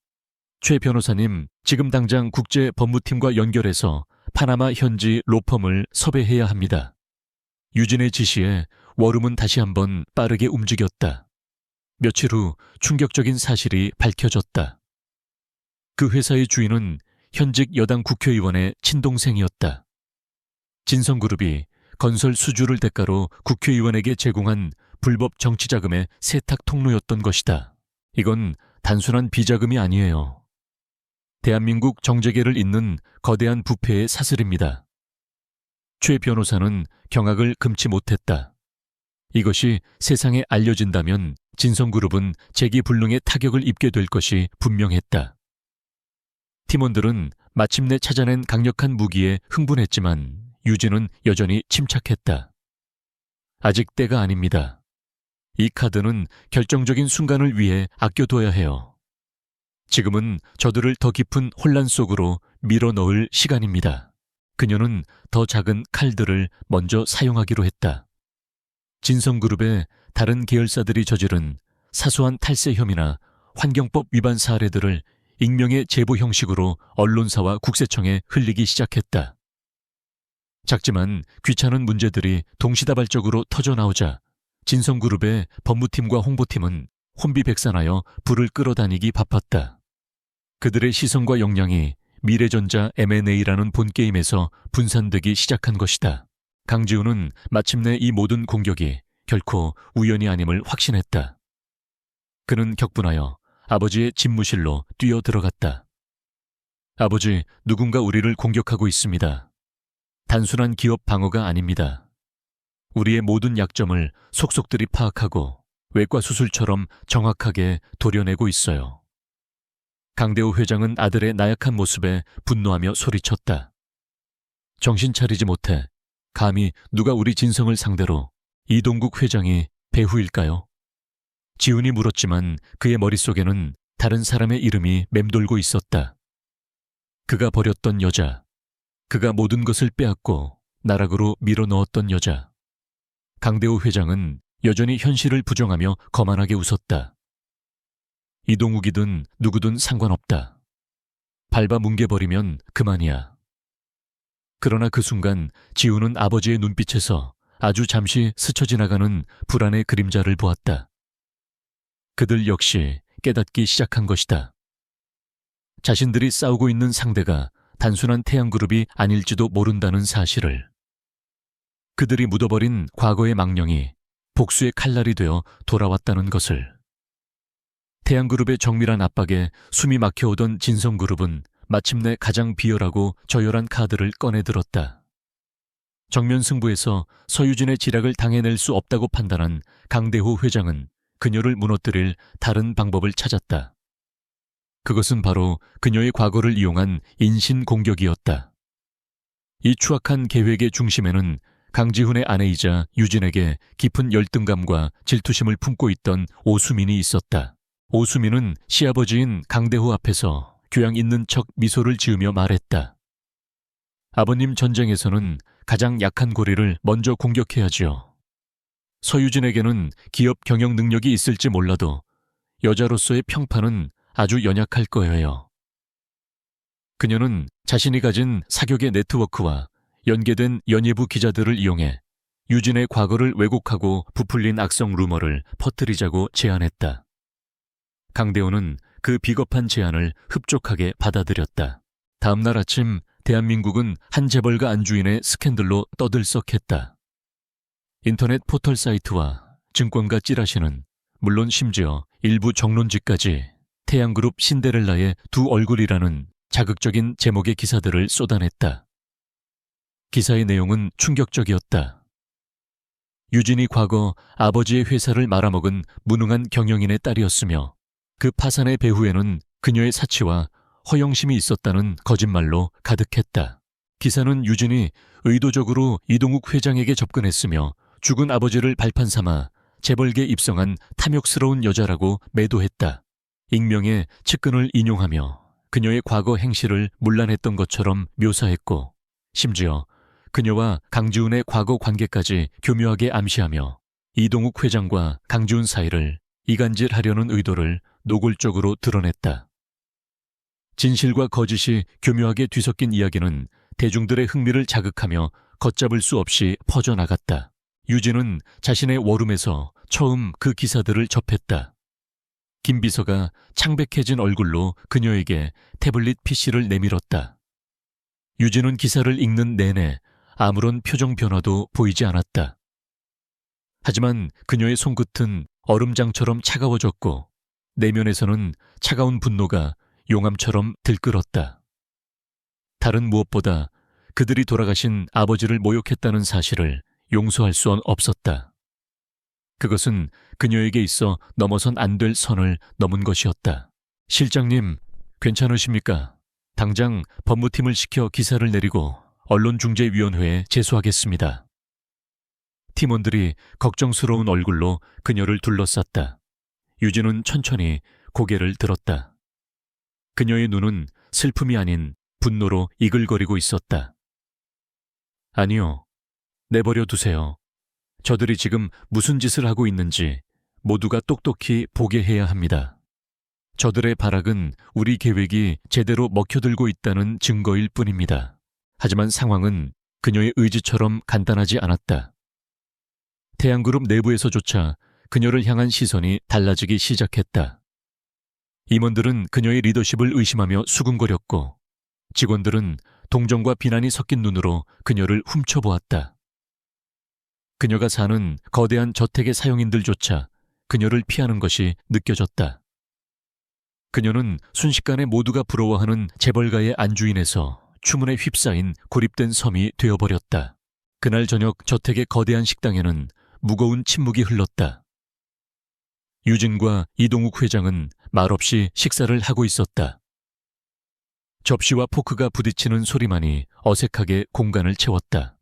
최 변호사님, 지금 당장 국제법무팀과 연결해서 파나마 현지 로펌을 섭외해야 합니다. 유진의 지시에 워룸은 다시 한번 빠르게 움직였다. 며칠 후 충격적인 사실이 밝혀졌다. 그 회사의 주인은 현직 여당 국회의원의 친동생이었다. 진성그룹이 건설 수주를 대가로 국회의원에게 제공한 불법 정치자금의 세탁 통로였던 것이다. 이건 단순한 비자금이 아니에요. 대한민국 정재계를 잇는 거대한 부패의 사슬입니다. 최 변호사는 경악을 금치 못했다. 이것이 세상에 알려진다면 진성그룹은 재기불능의 타격을 입게 될 것이 분명했다. 팀원들은 마침내 찾아낸 강력한 무기에 흥분했지만 유진은 여전히 침착했다. 아직 때가 아닙니다. 이 카드는 결정적인 순간을 위해 아껴둬야 해요. 지금은 저들을 더 깊은 혼란 속으로 밀어넣을 시간입니다. 그녀는 더 작은 칼들을 먼저 사용하기로 했다. 진성그룹의 다른 계열사들이 저지른 사소한 탈세 혐의나 환경법 위반 사례들을 익명의 제보 형식으로 언론사와 국세청에 흘리기 시작했다. 작지만 귀찮은 문제들이 동시다발적으로 터져나오자 진성그룹의 법무팀과 홍보팀은 혼비백산하여 불을 끌어다니기 바빴다. 그들의 시선과 역량이 미래전자 M&A라는 본게임에서 분산되기 시작한 것이다. 강지훈은 마침내 이 모든 공격이 결코 우연이 아님을 확신했다. 그는 격분하여 아버지의 집무실로 뛰어들어갔다. 아버지, 누군가 우리를 공격하고 있습니다. 단순한 기업 방어가 아닙니다. 우리의 모든 약점을 속속들이 파악하고 외과 수술처럼 정확하게 도려내고 있어요. 강대호 회장은 아들의 나약한 모습에 분노하며 소리쳤다. 정신 차리지 못해 감히 누가 우리 진성을 상대로 이동국 회장이 배후일까요? 지훈이 물었지만 그의 머릿속에는 다른 사람의 이름이 맴돌고 있었다. 그가 버렸던 여자, 그가 모든 것을 빼앗고 나락으로 밀어넣었던 여자. 강대호 회장은 여전히 현실을 부정하며 거만하게 웃었다. 이동욱이든 누구든 상관없다. 밟아 뭉개버리면 그만이야. 그러나 그 순간 지훈은 아버지의 눈빛에서 아주 잠시 스쳐 지나가는 불안의 그림자를 보았다. 그들 역시 깨닫기 시작한 것이다. 자신들이 싸우고 있는 상대가 단순한 태양그룹이 아닐지도 모른다는 사실을. 그들이 묻어버린 과거의 망령이 복수의 칼날이 되어 돌아왔다는 것을. 태양그룹의 정밀한 압박에 숨이 막혀오던 진성그룹은 마침내 가장 비열하고 저열한 카드를 꺼내들었다. 정면 승부에서 서유진의 지략을 당해낼 수 없다고 판단한 강대호 회장은 그녀를 무너뜨릴 다른 방법을 찾았다. 그것은 바로 그녀의 과거를 이용한 인신공격이었다. 이 추악한 계획의 중심에는 강지훈의 아내이자 유진에게 깊은 열등감과 질투심을 품고 있던 오수민이 있었다. 오수민은 시아버지인 강대호 앞에서 교양 있는 척 미소를 지으며 말했다. 아버님, 전쟁에서는 가장 약한 고리를 먼저 공격해야지요. 서유진에게는 기업 경영 능력이 있을지 몰라도 여자로서의 평판은 아주 연약할 거예요. 그녀는 자신이 가진 사격의 네트워크와 연계된 연예부 기자들을 이용해 유진의 과거를 왜곡하고 부풀린 악성 루머를 퍼뜨리자고 제안했다. 강대호는 그 비겁한 제안을 흡족하게 받아들였다. 다음 날 아침 대한민국은 한 재벌가 안주인의 스캔들로 떠들썩했다. 인터넷 포털 사이트와 증권가 찌라시는 물론 심지어 일부 정론지까지 태양그룹 신데렐라의 두 얼굴이라는 자극적인 제목의 기사들을 쏟아냈다. 기사의 내용은 충격적이었다. 유진이 과거 아버지의 회사를 말아먹은 무능한 경영인의 딸이었으며 그 파산의 배후에는 그녀의 사치와 허영심이 있었다는 거짓말로 가득했다. 기사는 유진이 의도적으로 이동욱 회장에게 접근했으며 죽은 아버지를 발판 삼아 재벌계 입성한 탐욕스러운 여자라고 매도했다. 익명의 측근을 인용하며 그녀의 과거 행실을 문란했던 것처럼 묘사했고 심지어 그녀와 강지훈의 과거 관계까지 교묘하게 암시하며 이동욱 회장과 강지훈 사이를 이간질하려는 의도를 노골적으로 드러냈다. 진실과 거짓이 교묘하게 뒤섞인 이야기는 대중들의 흥미를 자극하며 걷잡을 수 없이 퍼져나갔다. 유진은 자신의 워룸에서 처음 그 기사들을 접했다. 김 비서가 창백해진 얼굴로 그녀에게 태블릿 PC를 내밀었다. 유진은 기사를 읽는 내내 아무런 표정 변화도 보이지 않았다. 하지만 그녀의 손끝은 얼음장처럼 차가워졌고 내면에서는 차가운 분노가 용암처럼 들끓었다. 다른 무엇보다 그들이 돌아가신 아버지를 모욕했다는 사실을 용서할 수 없었다. 그것은 그녀에게 있어 넘어선 안 될 선을 넘은 것이었다. 실장님, 괜찮으십니까? 당장 법무팀을 시켜 기사를 내리고 언론중재위원회에 제소하겠습니다. 팀원들이 걱정스러운 얼굴로 그녀를 둘러쌌다. 유진은 천천히 고개를 들었다. 그녀의 눈은 슬픔이 아닌 분노로 이글거리고 있었다. 아니요, 내버려 두세요. 저들이 지금 무슨 짓을 하고 있는지 모두가 똑똑히 보게 해야 합니다. 저들의 발악은 우리 계획이 제대로 먹혀들고 있다는 증거일 뿐입니다. 하지만 상황은 그녀의 의지처럼 간단하지 않았다. 태양그룹 내부에서조차 그녀를 향한 시선이 달라지기 시작했다. 임원들은 그녀의 리더십을 의심하며 수군거렸고 직원들은 동정과 비난이 섞인 눈으로 그녀를 훔쳐보았다. 그녀가 사는 거대한 저택의 사용인들조차 그녀를 피하는 것이 느껴졌다. 그녀는 순식간에 모두가 부러워하는 재벌가의 안주인에서 추문에 휩싸인 고립된 섬이 되어버렸다. 그날 저녁 저택의 거대한 식당에는 무거운 침묵이 흘렀다. 유진과 이동욱 회장은 말없이 식사를 하고 있었다. 접시와 포크가 부딪히는 소리만이 어색하게 공간을 채웠다.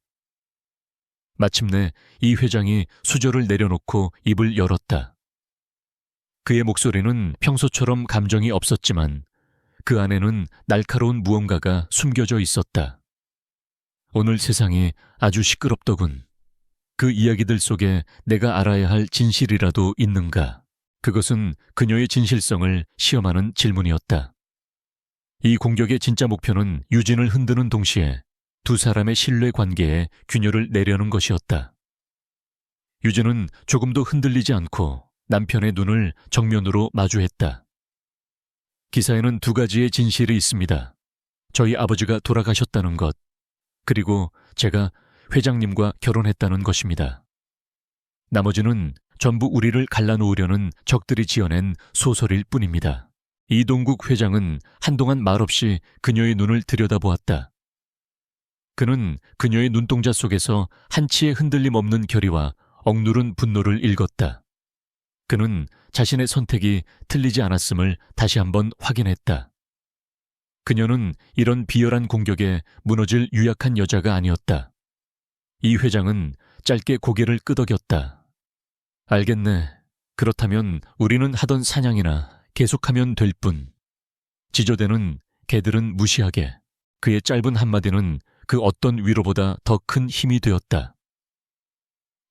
마침내 이 회장이 수저를 내려놓고 입을 열었다. 그의 목소리는 평소처럼 감정이 없었지만 그 안에는 날카로운 무언가가 숨겨져 있었다. 오늘 세상이 아주 시끄럽더군. 그 이야기들 속에 내가 알아야 할 진실이라도 있는가? 그것은 그녀의 진실성을 시험하는 질문이었다. 이 공격의 진짜 목표는 유진을 흔드는 동시에 두 사람의 신뢰 관계에 균열을 내려는 것이었다. 유진은 조금도 흔들리지 않고 남편의 눈을 정면으로 마주했다. 기사에는 두 가지의 진실이 있습니다. 저희 아버지가 돌아가셨다는 것, 그리고 제가 회장님과 결혼했다는 것입니다. 나머지는 전부 우리를 갈라놓으려는 적들이 지어낸 소설일 뿐입니다. 이동국 회장은 한동안 말없이 그녀의 눈을 들여다보았다. 그는 그녀의 눈동자 속에서 한치의 흔들림 없는 결의와 억누른 분노를 읽었다. 그는 자신의 선택이 틀리지 않았음을 다시 한번 확인했다. 그녀는 이런 비열한 공격에 무너질 유약한 여자가 아니었다. 이 회장은 짧게 고개를 끄덕였다. 알겠네. 그렇다면 우리는 하던 사냥이나 계속하면 될 뿐. 지저대는 개들은 무시하게. 그의 짧은 한마디는 그 어떤 위로보다 더 큰 힘이 되었다.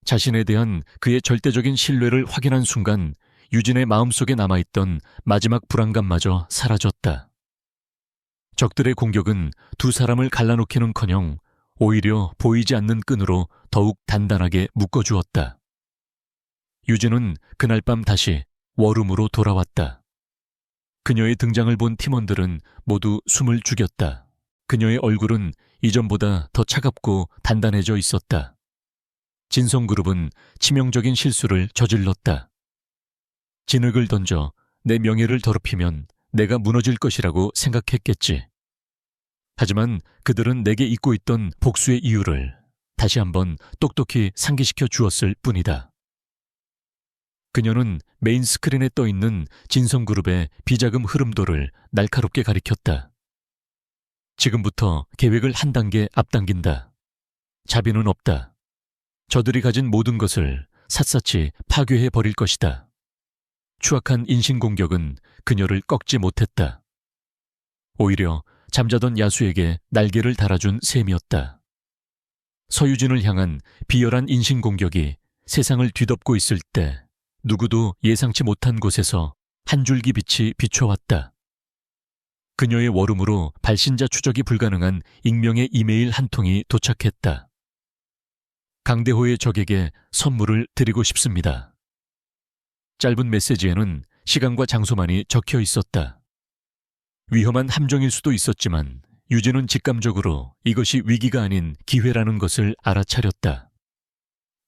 자신에 대한 그의 절대적인 신뢰를 확인한 순간 유진의 마음속에 남아있던 마지막 불안감마저 사라졌다. 적들의 공격은 두 사람을 갈라놓기는커녕 오히려 보이지 않는 끈으로 더욱 단단하게 묶어주었다. 유진은 그날 밤 다시 워룸으로 돌아왔다. 그녀의 등장을 본 팀원들은 모두 숨을 죽였다. 그녀의 얼굴은 이전보다 더 차갑고 단단해져 있었다. 진성그룹은 치명적인 실수를 저질렀다. 진흙을 던져 내 명예를 더럽히면 내가 무너질 것이라고 생각했겠지. 하지만 그들은 내게 잊고 있던 복수의 이유를 다시 한번 똑똑히 상기시켜 주었을 뿐이다. 그녀는 메인 스크린에 떠있는 진성그룹의 비자금 흐름도를 날카롭게 가리켰다. 지금부터 계획을 한 단계 앞당긴다. 자비는 없다. 저들이 가진 모든 것을 샅샅이 파괴해 버릴 것이다. 추악한 인신공격은 그녀를 꺾지 못했다. 오히려 잠자던 야수에게 날개를 달아준 셈이었다. 서유진을 향한 비열한 인신공격이 세상을 뒤덮고 있을 때 누구도 예상치 못한 곳에서 한 줄기 빛이 비춰왔다. 그녀의 워룸으로 발신자 추적이 불가능한 익명의 이메일 한 통이 도착했다. 강대호의 적에게 선물을 드리고 싶습니다. 짧은 메시지에는 시간과 장소만이 적혀 있었다. 위험한 함정일 수도 있었지만 유진은 직감적으로 이것이 위기가 아닌 기회라는 것을 알아차렸다.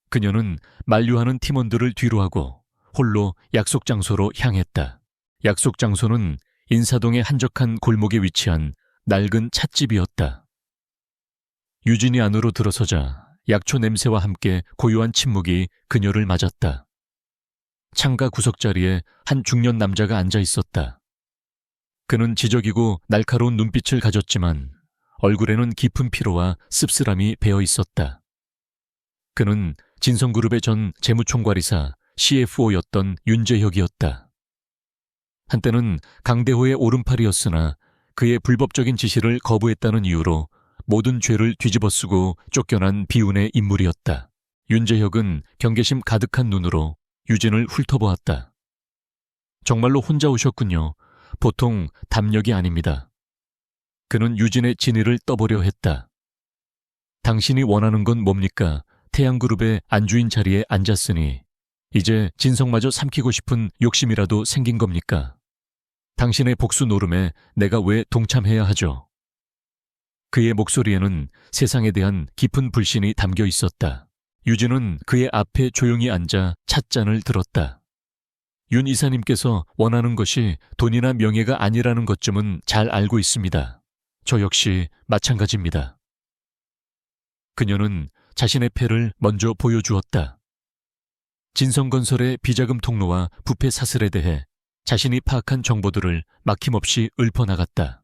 그녀는 만류하는 팀원들을 뒤로하고 홀로 약속 장소로 향했다. 약속 장소는 인사동의 한적한 골목에 위치한 낡은 찻집이었다. 유진이 안으로 들어서자 약초 냄새와 함께 고요한 침묵이 그녀를 맞았다. 창가 구석자리에 한 중년 남자가 앉아 있었다. 그는 지적이고 날카로운 눈빛을 가졌지만 얼굴에는 깊은 피로와 씁쓸함이 배어 있었다. 그는 진성그룹의 전 재무총괄이사 CFO였던 윤재혁이었다. 한때는 강대호의 오른팔이었으나 그의 불법적인 지시를 거부했다는 이유로 모든 죄를 뒤집어쓰고 쫓겨난 비운의 인물이었다. 윤재혁은 경계심 가득한 눈으로 유진을 훑어보았다. 정말로 혼자 오셨군요. 보통 담력이 아닙니다. 그는 유진의 진위를 떠보려 했다. 당신이 원하는 건 뭡니까? 태양그룹의 안주인 자리에 앉았으니 이제 진성마저 삼키고 싶은 욕심이라도 생긴 겁니까? 당신의 복수 노름에 내가 왜 동참해야 하죠? 그의 목소리에는 세상에 대한 깊은 불신이 담겨 있었다. 유진은 그의 앞에 조용히 앉아 찻잔을 들었다. 윤 이사님께서 원하는 것이 돈이나 명예가 아니라는 것쯤은 잘 알고 있습니다. 저 역시 마찬가지입니다. 그녀는 자신의 패를 먼저 보여주었다. 진성건설의 비자금 통로와 부패 사슬에 대해 자신이 파악한 정보들을 막힘없이 읊어나갔다.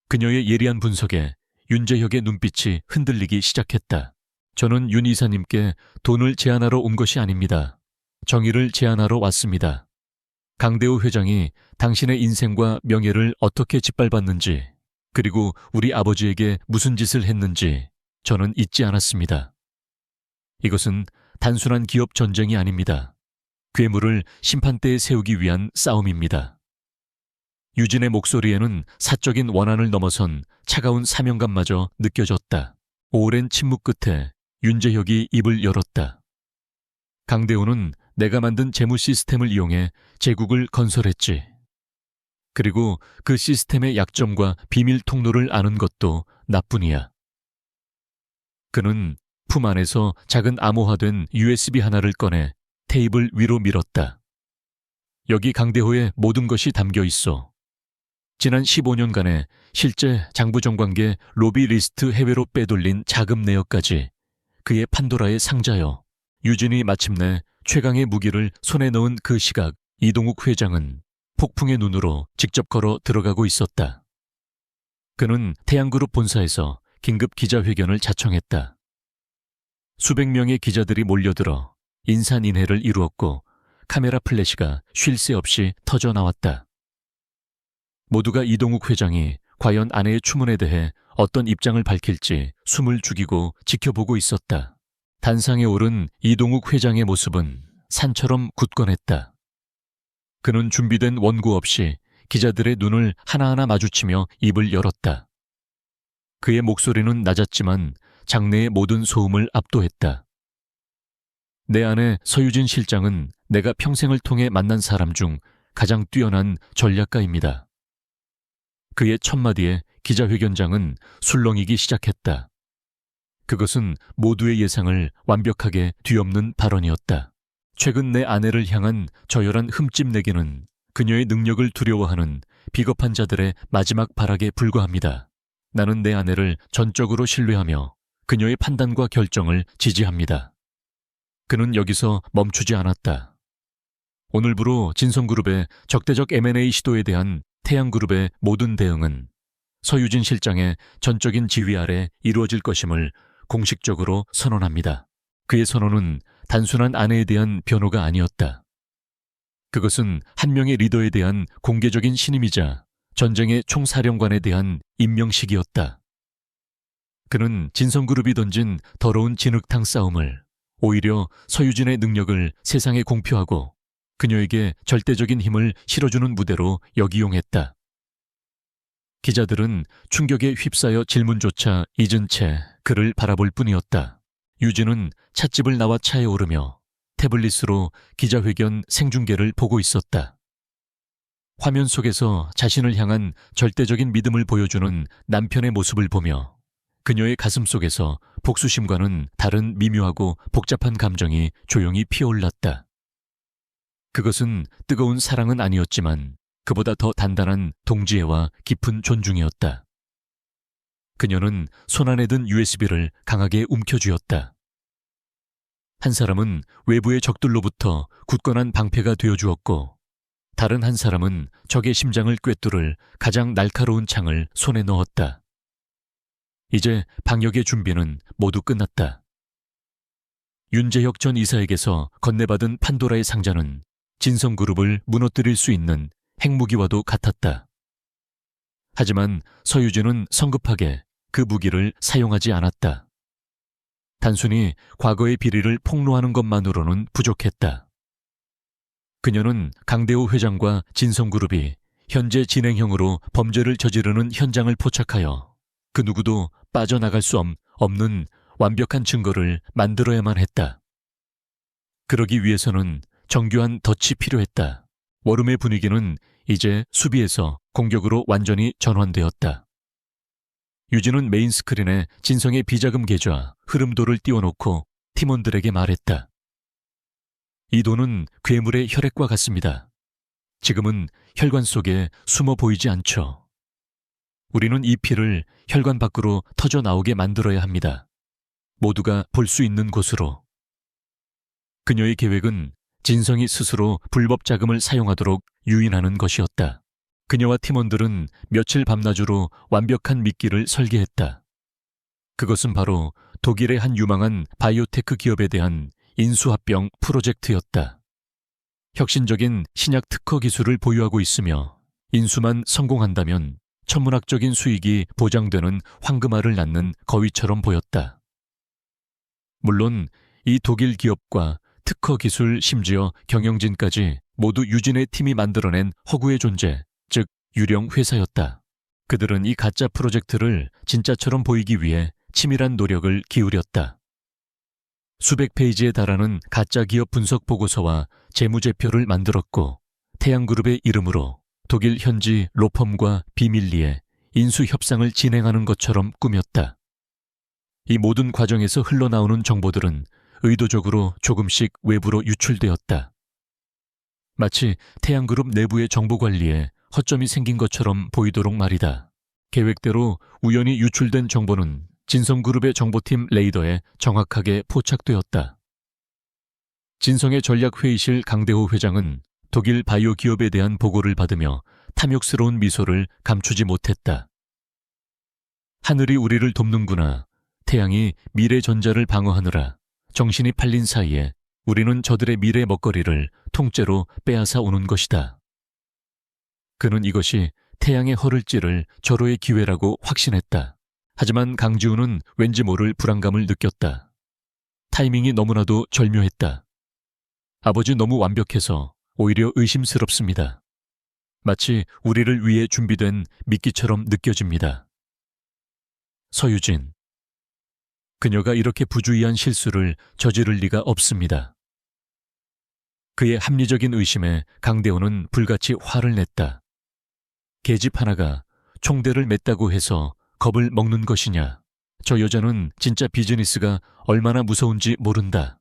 그녀의 예리한 분석에 윤재혁의 눈빛이 흔들리기 시작했다. 저는 윤 이사님께 돈을 제안하러 온 것이 아닙니다. 정의를 제안하러 왔습니다. 강대호 회장이 당신의 인생과 명예를 어떻게 짓밟았는지, 그리고 우리 아버지에게 무슨 짓을 했는지 저는 잊지 않았습니다. 이것은 단순한 기업 전쟁이 아닙니다. 괴물을 심판대에 세우기 위한 싸움입니다. 유진의 목소리에는 사적인 원한을 넘어선 차가운 사명감마저 느껴졌다. 오랜 침묵 끝에 윤재혁이 입을 열었다. 강대호는 내가 만든 재무 시스템을 이용해 제국을 건설했지. 그리고 그 시스템의 약점과 비밀 통로를 아는 것도 나뿐이야. 그는 품 안에서 작은 암호화된 USB 하나를 꺼내 테이블 위로 밀었다. 여기 강대호의 모든 것이 담겨 있어. 지난 15년간의 실제 장부정관계 로비 리스트 해외로 빼돌린 자금 내역까지 그의 판도라의 상자여. 유진이 마침내 최강의 무기를 손에 넣은 그 시각 이동욱 회장은 폭풍의 눈으로 직접 걸어 들어가고 있었다. 그는 태양그룹 본사에서 긴급 기자회견을 자청했다. 수백 명의 기자들이 몰려들어 인산인해를 이루었고 카메라 플래시가 쉴 새 없이 터져 나왔다. 모두가 이동욱 회장이 과연 아내의 추문에 대해 어떤 입장을 밝힐지 숨을 죽이고 지켜보고 있었다. 단상에 오른 이동욱 회장의 모습은 산처럼 굳건했다. 그는 준비된 원고 없이 기자들의 눈을 하나하나 마주치며 입을 열었다. 그의 목소리는 낮았지만 장내의 모든 소음을 압도했다. 내 아내 서유진 실장은 내가 평생을 통해 만난 사람 중 가장 뛰어난 전략가입니다. 그의 첫마디에 기자회견장은 술렁이기 시작했다. 그것은 모두의 예상을 완벽하게 뒤엎는 발언이었다. 최근 내 아내를 향한 저열한 흠집내기는 그녀의 능력을 두려워하는 비겁한 자들의 마지막 발악에 불과합니다. 나는 내 아내를 전적으로 신뢰하며 그녀의 판단과 결정을 지지합니다. 그는 여기서 멈추지 않았다. 오늘부로 진성그룹의 적대적 M&A 시도에 대한 태양그룹의 모든 대응은 서유진 실장의 전적인 지휘 아래 이루어질 것임을 공식적으로 선언합니다. 그의 선언은 단순한 아내에 대한 변호가 아니었다. 그것은 한 명의 리더에 대한 공개적인 신임이자 전쟁의 총사령관에 대한 임명식이었다. 그는 진성그룹이 던진 더러운 진흙탕 싸움을 오히려 서유진의 능력을 세상에 공표하고 그녀에게 절대적인 힘을 실어주는 무대로 역이용했다. 기자들은 충격에 휩싸여 질문조차 잊은 채 그를 바라볼 뿐이었다. 유진은 찻집을 나와 차에 오르며 태블릿으로 기자회견 생중계를 보고 있었다. 화면 속에서 자신을 향한 절대적인 믿음을 보여주는 남편의 모습을 보며 그녀의 가슴 속에서 복수심과는 다른 미묘하고 복잡한 감정이 조용히 피어올랐다. 그것은 뜨거운 사랑은 아니었지만 그보다 더 단단한 동지애와 깊은 존중이었다. 그녀는 손안에 든 USB를 강하게 움켜쥐었다. 한 사람은 외부의 적들로부터 굳건한 방패가 되어주었고 다른 한 사람은 적의 심장을 꿰뚫을 가장 날카로운 창을 손에 넣었다. 이제 방역의 준비는 모두 끝났다. 윤재혁 전 이사에게서 건네받은 판도라의 상자는 진성그룹을 무너뜨릴 수 있는 핵무기와도 같았다. 하지만 서유진은 성급하게 그 무기를 사용하지 않았다. 단순히 과거의 비리를 폭로하는 것만으로는 부족했다. 그녀는 강대호 회장과 진성그룹이 현재 진행형으로 범죄를 저지르는 현장을 포착하여 그 누구도 빠져나갈 수 없는 완벽한 증거를 만들어야만 했다. 그러기 위해서는 정교한 덫이 필요했다. 워룸의 분위기는 이제 수비에서 공격으로 완전히 전환되었다. 유진은 메인 스크린에 진성의 비자금 계좌 흐름도를 띄워놓고 팀원들에게 말했다. 이 돈은 괴물의 혈액과 같습니다. 지금은 혈관 속에 숨어 보이지 않죠. 우리는 이 피를 혈관 밖으로 터져 나오게 만들어야 합니다. 모두가 볼 수 있는 곳으로. 그녀의 계획은 진성이 스스로 불법 자금을 사용하도록 유인하는 것이었다. 그녀와 팀원들은 며칠 밤낮으로 완벽한 미끼를 설계했다. 그것은 바로 독일의 한 유망한 바이오테크 기업에 대한 인수합병 프로젝트였다. 혁신적인 신약 특허 기술을 보유하고 있으며 인수만 성공한다면 천문학적인 수익이 보장되는 황금알을 낳는 거위처럼 보였다. 물론 이 독일 기업과 특허 기술 심지어 경영진까지 모두 유진의 팀이 만들어낸 허구의 존재, 즉 유령 회사였다. 그들은 이 가짜 프로젝트를 진짜처럼 보이기 위해 치밀한 노력을 기울였다. 수백 페이지에 달하는 가짜 기업 분석 보고서와 재무제표를 만들었고 태양그룹의 이름으로 독일 현지 로펌과 비밀리에 인수 협상을 진행하는 것처럼 꾸몄다. 이 모든 과정에서 흘러나오는 정보들은 의도적으로 조금씩 외부로 유출되었다. 마치 태양그룹 내부의 정보 관리에 허점이 생긴 것처럼 보이도록 말이다. 계획대로 우연히 유출된 정보는 진성그룹의 정보팀 레이더에 정확하게 포착되었다. 진성의 전략회의실 강대호 회장은 독일 바이오 기업에 대한 보고를 받으며 탐욕스러운 미소를 감추지 못했다. 하늘이 우리를 돕는구나. 태양이 미래전자를 방어하느라 정신이 팔린 사이에 우리는 저들의 미래 먹거리를 통째로 빼앗아 오는 것이다. 그는 이것이 태양의 허를 찌를 절호의 기회라고 확신했다. 하지만 강지우는 왠지 모를 불안감을 느꼈다. 타이밍이 너무나도 절묘했다. 아버지 너무 완벽해서 오히려 의심스럽습니다. 마치 우리를 위해 준비된 미끼처럼 느껴집니다. 서유진. 그녀가 이렇게 부주의한 실수를 저지를 리가 없습니다. 그의 합리적인 의심에 강대호는 불같이 화를 냈다. 계집 하나가 총대를 맸다고 해서 겁을 먹는 것이냐. 저 여자는 진짜 비즈니스가 얼마나 무서운지 모른다.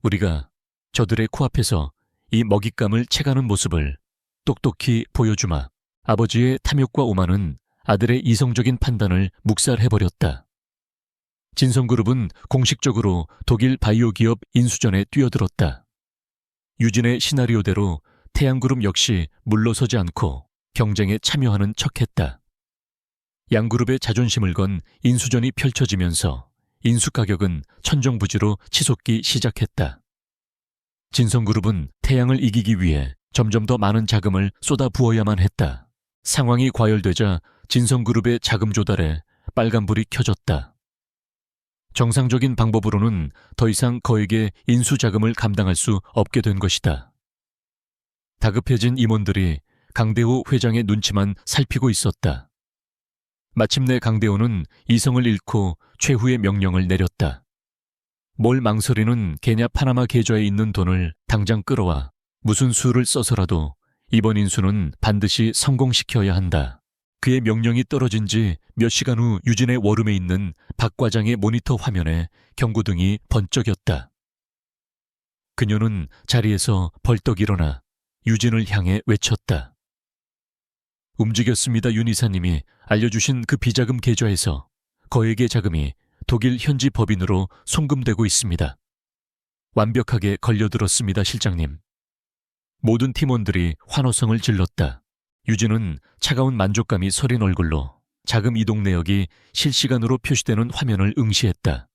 우리가 저들의 코앞에서 이 먹잇감을 채가는 모습을 똑똑히 보여주마. 아버지의 탐욕과 오만은 아들의 이성적인 판단을 묵살해버렸다. 진성그룹은 공식적으로 독일 바이오 기업 인수전에 뛰어들었다. 유진의 시나리오대로 태양그룹 역시 물러서지 않고 경쟁에 참여하는 척했다. 양그룹의 자존심을 건 인수전이 펼쳐지면서 인수 가격은 천정부지로 치솟기 시작했다. 진성그룹은 태양을 이기기 위해 점점 더 많은 자금을 쏟아 부어야만 했다. 상황이 과열되자 진성그룹의 자금 조달에 빨간불이 켜졌다. 정상적인 방법으로는 더 이상 거액의 인수자금을 감당할 수 없게 된 것이다. 다급해진 임원들이 강대호 회장의 눈치만 살피고 있었다. 마침내 강대호는 이성을 잃고 최후의 명령을 내렸다. 뭘 망설이는 케냐 파나마 계좌에 있는 돈을 당장 끌어와 무슨 수를 써서라도 이번 인수는 반드시 성공시켜야 한다. 그의 명령이 떨어진 지 몇 시간 후 유진의 워룸에 있는 박 과장의 모니터 화면에 경고등이 번쩍였다. 그녀는 자리에서 벌떡 일어나 유진을 향해 외쳤다. 움직였습니다. 윤 이사님이 알려주신 그 비자금 계좌에서 거액의 자금이 독일 현지 법인으로 송금되고 있습니다. 완벽하게 걸려들었습니다, 실장님. 모든 팀원들이 환호성을 질렀다. 유진은 차가운 만족감이 서린 얼굴로 자금 이동 내역이 실시간으로 표시되는 화면을 응시했다.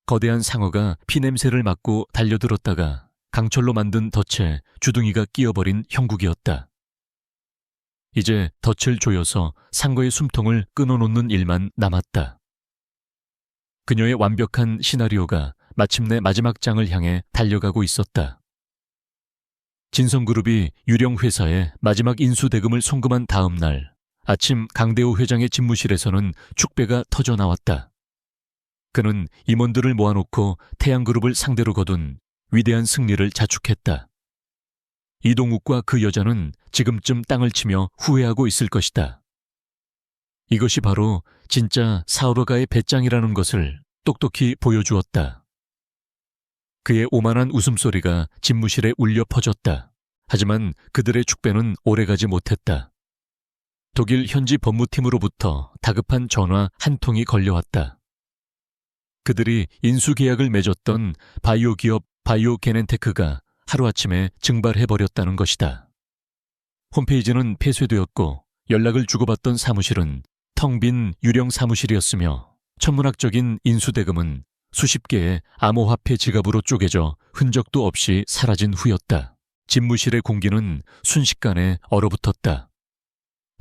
거대한 상어가 피냄새를 맡고 달려들었다가 강철로 만든 덫에 주둥이가 끼어버린 형국이었다. 이제 덫을 조여서 상어의 숨통을 끊어놓는 일만 남았다. 그녀의 완벽한 시나리오가 마침내 마지막 장을 향해 달려가고 있었다. 진성그룹이 유령 회사에 마지막 인수대금을 송금한 다음 날 아침 강대호 회장의 집무실에서는 축배가 터져 나왔다. 그는 임원들을 모아놓고 태양그룹을 상대로 거둔 위대한 승리를 자축했다. 이동욱과 그 여자는 지금쯤 땅을 치며 후회하고 있을 것이다. 이것이 바로 진짜 사업가의 배짱이라는 것을 똑똑히 보여주었다. 그의 오만한 웃음소리가 집무실에 울려 퍼졌다. 하지만 그들의 축배는 오래가지 못했다. 독일 현지 법무팀으로부터 다급한 전화 한 통이 걸려왔다. 그들이 인수계약을 맺었던 바이오 기업 바이오게넨테크가 하루아침에 증발해버렸다는 것이다. 홈페이지는 폐쇄되었고 연락을 주고받던 사무실은 텅 빈 유령 사무실이었으며 천문학적인 인수대금은 수십 개의 암호화폐 지갑으로 쪼개져 흔적도 없이 사라진 후였다. 집무실의 공기는 순식간에 얼어붙었다.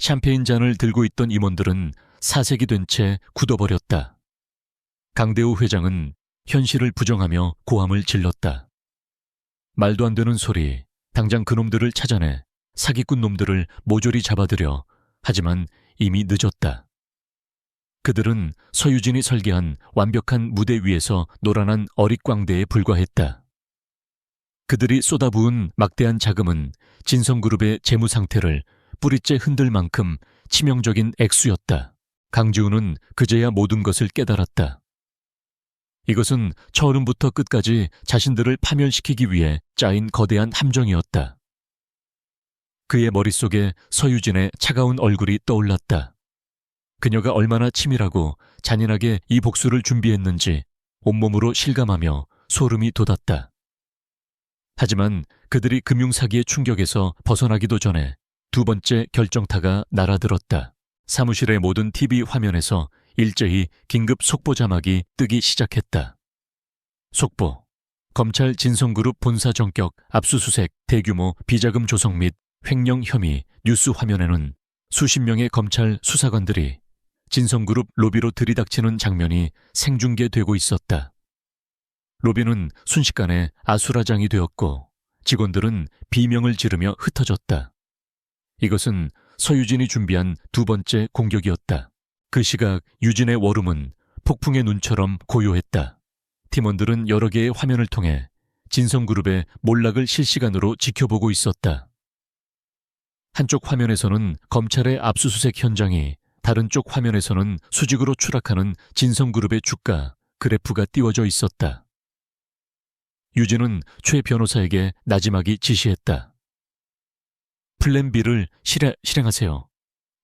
샴페인 잔을 들고 있던 임원들은 사색이 된 채 굳어버렸다. 강대호 회장은 현실을 부정하며 고함을 질렀다. 말도 안 되는 소리, 당장 그놈들을 찾아내 사기꾼 놈들을 모조리 잡아들여. 하지만 이미 늦었다. 그들은 서유진이 설계한 완벽한 무대 위에서 노란한 어릿광대에 불과했다. 그들이 쏟아부은 막대한 자금은 진성그룹의 재무 상태를 뿌리째 흔들 만큼 치명적인 액수였다. 강지우는 그제야 모든 것을 깨달았다. 이것은 처음부터 끝까지 자신들을 파멸시키기 위해 짜인 거대한 함정이었다. 그의 머릿속에 서유진의 차가운 얼굴이 떠올랐다. 그녀가 얼마나 치밀하고 잔인하게 이 복수를 준비했는지 온몸으로 실감하며 소름이 돋았다. 하지만 그들이 금융사기의 충격에서 벗어나기도 전에 두 번째 결정타가 날아들었다. 사무실의 모든 TV 화면에서 일제히 긴급 속보 자막이 뜨기 시작했다. 속보. 검찰 진성그룹 본사 전격 압수수색 대규모 비자금 조성 및 횡령 혐의. 뉴스 화면에는 수십 명의 검찰 수사관들이 진성그룹 로비로 들이닥치는 장면이 생중계되고 있었다. 로비는 순식간에 아수라장이 되었고 직원들은 비명을 지르며 흩어졌다. 이것은 서유진이 준비한 두 번째 공격이었다. 그 시각 유진의 워룸은 폭풍의 눈처럼 고요했다. 팀원들은 여러 개의 화면을 통해 진성그룹의 몰락을 실시간으로 지켜보고 있었다. 한쪽 화면에서는 검찰의 압수수색 현장이, 다른 쪽 화면에서는 수직으로 추락하는 진성그룹의 주가 그래프가 띄워져 있었다. 유진은 최 변호사에게 나지막이 지시했다. 플랜 B를 실행하세요.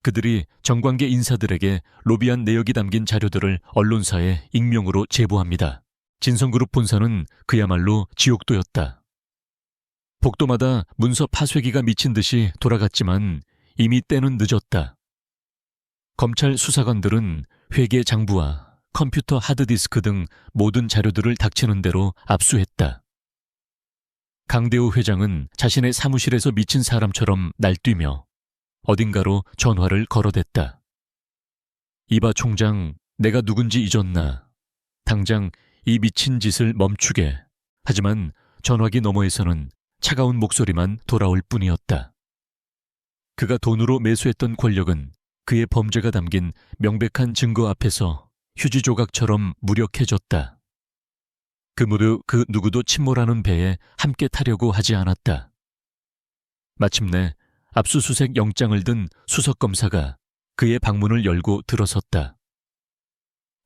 그들이 정관계 인사들에게 로비한 내역이 담긴 자료들을 언론사에 익명으로 제보합니다. 진성그룹 본사는 그야말로 지옥도였다. 복도마다 문서 파쇄기가 미친 듯이 돌아갔지만 이미 때는 늦었다. 검찰 수사관들은 회계 장부와 컴퓨터 하드디스크 등 모든 자료들을 닥치는 대로 압수했다. 강대우 회장은 자신의 사무실에서 미친 사람처럼 날뛰며 어딘가로 전화를 걸어댔다. 이봐 총장, 내가 누군지 잊었나? 당장 이 미친 짓을 멈추게. 하지만 전화기 너머에서는 차가운 목소리만 돌아올 뿐이었다. 그가 돈으로 매수했던 권력은 그의 범죄가 담긴 명백한 증거 앞에서 휴지 조각처럼 무력해졌다. 그 누구도 침몰하는 배에 함께 타려고 하지 않았다. 마침내 압수수색 영장을 든 수석검사가 그의 방문을 열고 들어섰다.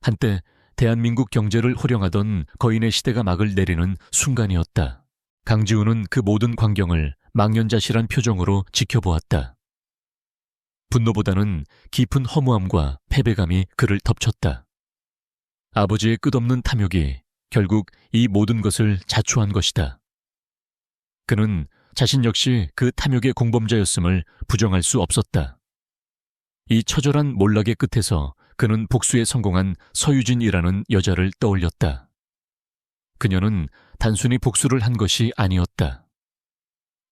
한때 대한민국 경제를 호령하던 거인의 시대가 막을 내리는 순간이었다. 강지훈은 그 모든 광경을 망연자실한 표정으로 지켜보았다. 분노보다는 깊은 허무함과 패배감이 그를 덮쳤다. 아버지의 끝없는 탐욕이 결국 이 모든 것을 자초한 것이다. 그는 자신 역시 그 탐욕의 공범자였음을 부정할 수 없었다. 이 처절한 몰락의 끝에서 그는 복수에 성공한 서유진이라는 여자를 떠올렸다. 그녀는 단순히 복수를 한 것이 아니었다.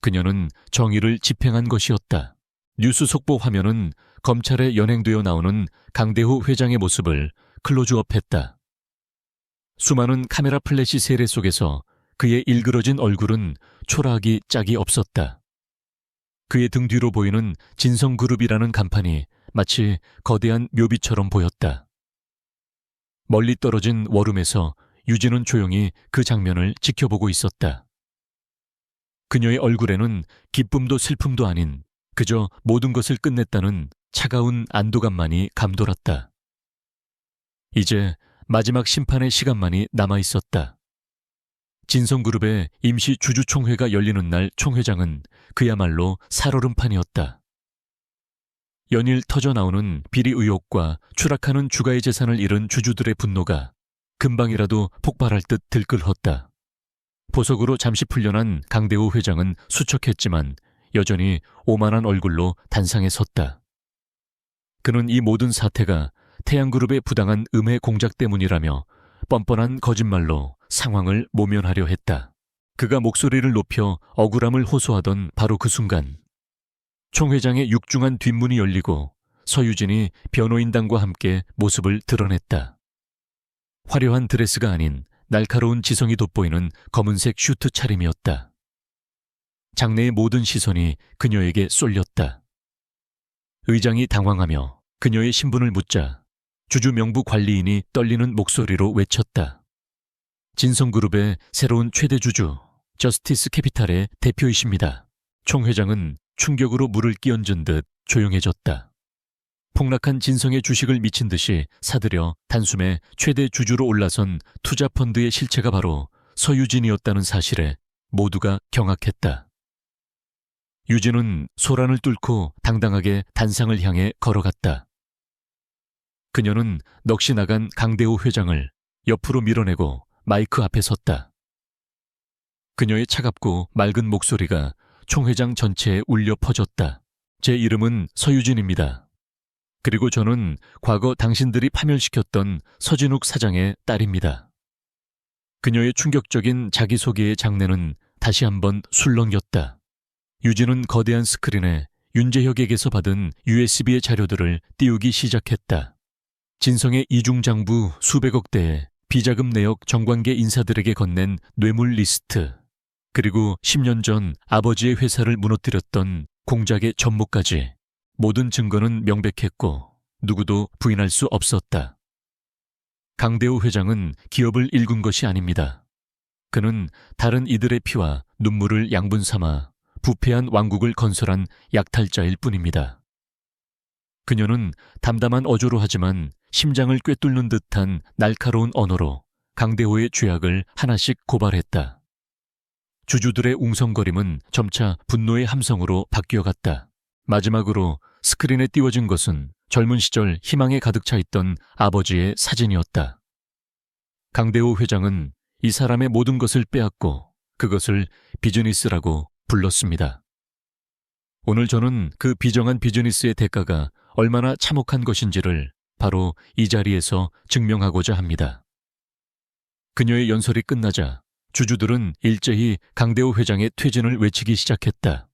그녀는 정의를 집행한 것이었다. 뉴스 속보 화면은 검찰에 연행되어 나오는 강대호 회장의 모습을 클로즈업했다. 수많은 카메라 플래시 세례 속에서 그의 일그러진 얼굴은 초라하기 짝이 없었다. 그의 등 뒤로 보이는 진성그룹이라는 간판이 마치 거대한 묘비처럼 보였다. 멀리 떨어진 워룸에서 유진은 조용히 그 장면을 지켜보고 있었다. 그녀의 얼굴에는 기쁨도 슬픔도 아닌 그저 모든 것을 끝냈다는 차가운 안도감만이 감돌았다. 이제 마지막 심판의 시간만이 남아있었다. 진성그룹의 임시 주주총회가 열리는 날 총회장은 그야말로 살얼음판이었다. 연일 터져나오는 비리 의혹과 추락하는 주가의 재산을 잃은 주주들의 분노가 금방이라도 폭발할 듯 들끓었다. 보석으로 잠시 풀려난 강대호 회장은 수척했지만 여전히 오만한 얼굴로 단상에 섰다. 그는 이 모든 사태가 태양그룹의 부당한 음해 공작 때문이라며 뻔뻔한 거짓말로 상황을 모면하려 했다. 그가 목소리를 높여 억울함을 호소하던 바로 그 순간 총회장의 육중한 뒷문이 열리고 서유진이 변호인단과 함께 모습을 드러냈다. 화려한 드레스가 아닌 날카로운 지성이 돋보이는 검은색 슈트 차림이었다. 장내의 모든 시선이 그녀에게 쏠렸다. 의장이 당황하며 그녀의 신분을 묻자 주주 명부 관리인이 떨리는 목소리로 외쳤다. 진성그룹의 새로운 최대 주주 저스티스 캐피탈의 대표이십니다. 총 회장은 충격으로 물을 끼얹은 듯 조용해졌다. 폭락한 진성의 주식을 미친 듯이 사들여 단숨에 최대 주주로 올라선 투자펀드의 실체가 바로 서유진이었다는 사실에 모두가 경악했다. 유진은 소란을 뚫고 당당하게 단상을 향해 걸어갔다. 그녀는 넋이 나간 강대호 회장을 옆으로 밀어내고 마이크 앞에 섰다. 그녀의 차갑고 맑은 목소리가 총회장 전체에 울려 퍼졌다. 제 이름은 서유진입니다. 그리고 저는 과거 당신들이 파멸시켰던 서진욱 사장의 딸입니다. 그녀의 충격적인 자기소개의 장내는 다시 한번 술렁였다. 유진은 거대한 스크린에 윤재혁에게서 받은 USB의 자료들을 띄우기 시작했다. 진성의 이중장부 수백억 대의 비자금 내역 정관계 인사들에게 건넨 뇌물 리스트, 그리고 10년 전 아버지의 회사를 무너뜨렸던 공작의 전모까지 모든 증거는 명백했고 누구도 부인할 수 없었다. 강대호 회장은 기업을 일군 것이 아닙니다. 그는 다른 이들의 피와 눈물을 양분 삼아 부패한 왕국을 건설한 약탈자일 뿐입니다. 그녀는 담담한 어조로 하지만 심장을 꿰뚫는 듯한 날카로운 언어로 강대호의 죄악을 하나씩 고발했다. 주주들의 웅성거림은 점차 분노의 함성으로 바뀌어갔다. 마지막으로 스크린에 띄워진 것은 젊은 시절 희망에 가득 차 있던 아버지의 사진이었다. 강대호 회장은 이 사람의 모든 것을 빼앗고 그것을 비즈니스라고 불렀습니다. 오늘 저는 그 비정한 비즈니스의 대가가 얼마나 참혹한 것인지를 바로 이 자리에서 증명하고자 합니다. 그녀의 연설이 끝나자 주주들은 일제히 강대호 회장의 퇴진을 외치기 시작했다.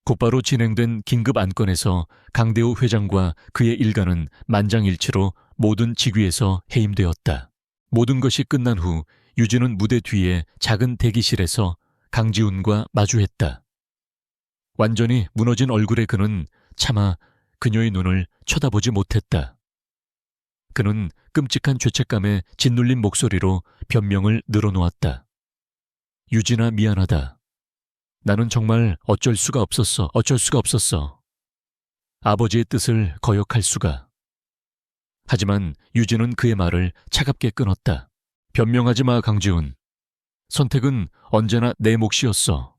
곧바로 진행된 긴급 안건에서 강대호 회장과 그의 일가는 만장일치로 모든 직위에서 해임되었다. 모든 것이 끝난 후 유진은 무대 뒤에 작은 대기실에서 강지훈과 마주했다. 완전히 무너진 얼굴의 그는 차마 그녀의 눈을 쳐다보지 못했다. 그는 끔찍한 죄책감에 짓눌린 목소리로 변명을 늘어놓았다. 유진아, 미안하다. 나는 정말 어쩔 수가 없었어. 아버지의 뜻을 거역할 수가. 하지만 유진은 그의 말을 차갑게 끊었다. 변명하지 마, 강지훈. 선택은 언제나 내 몫이었어.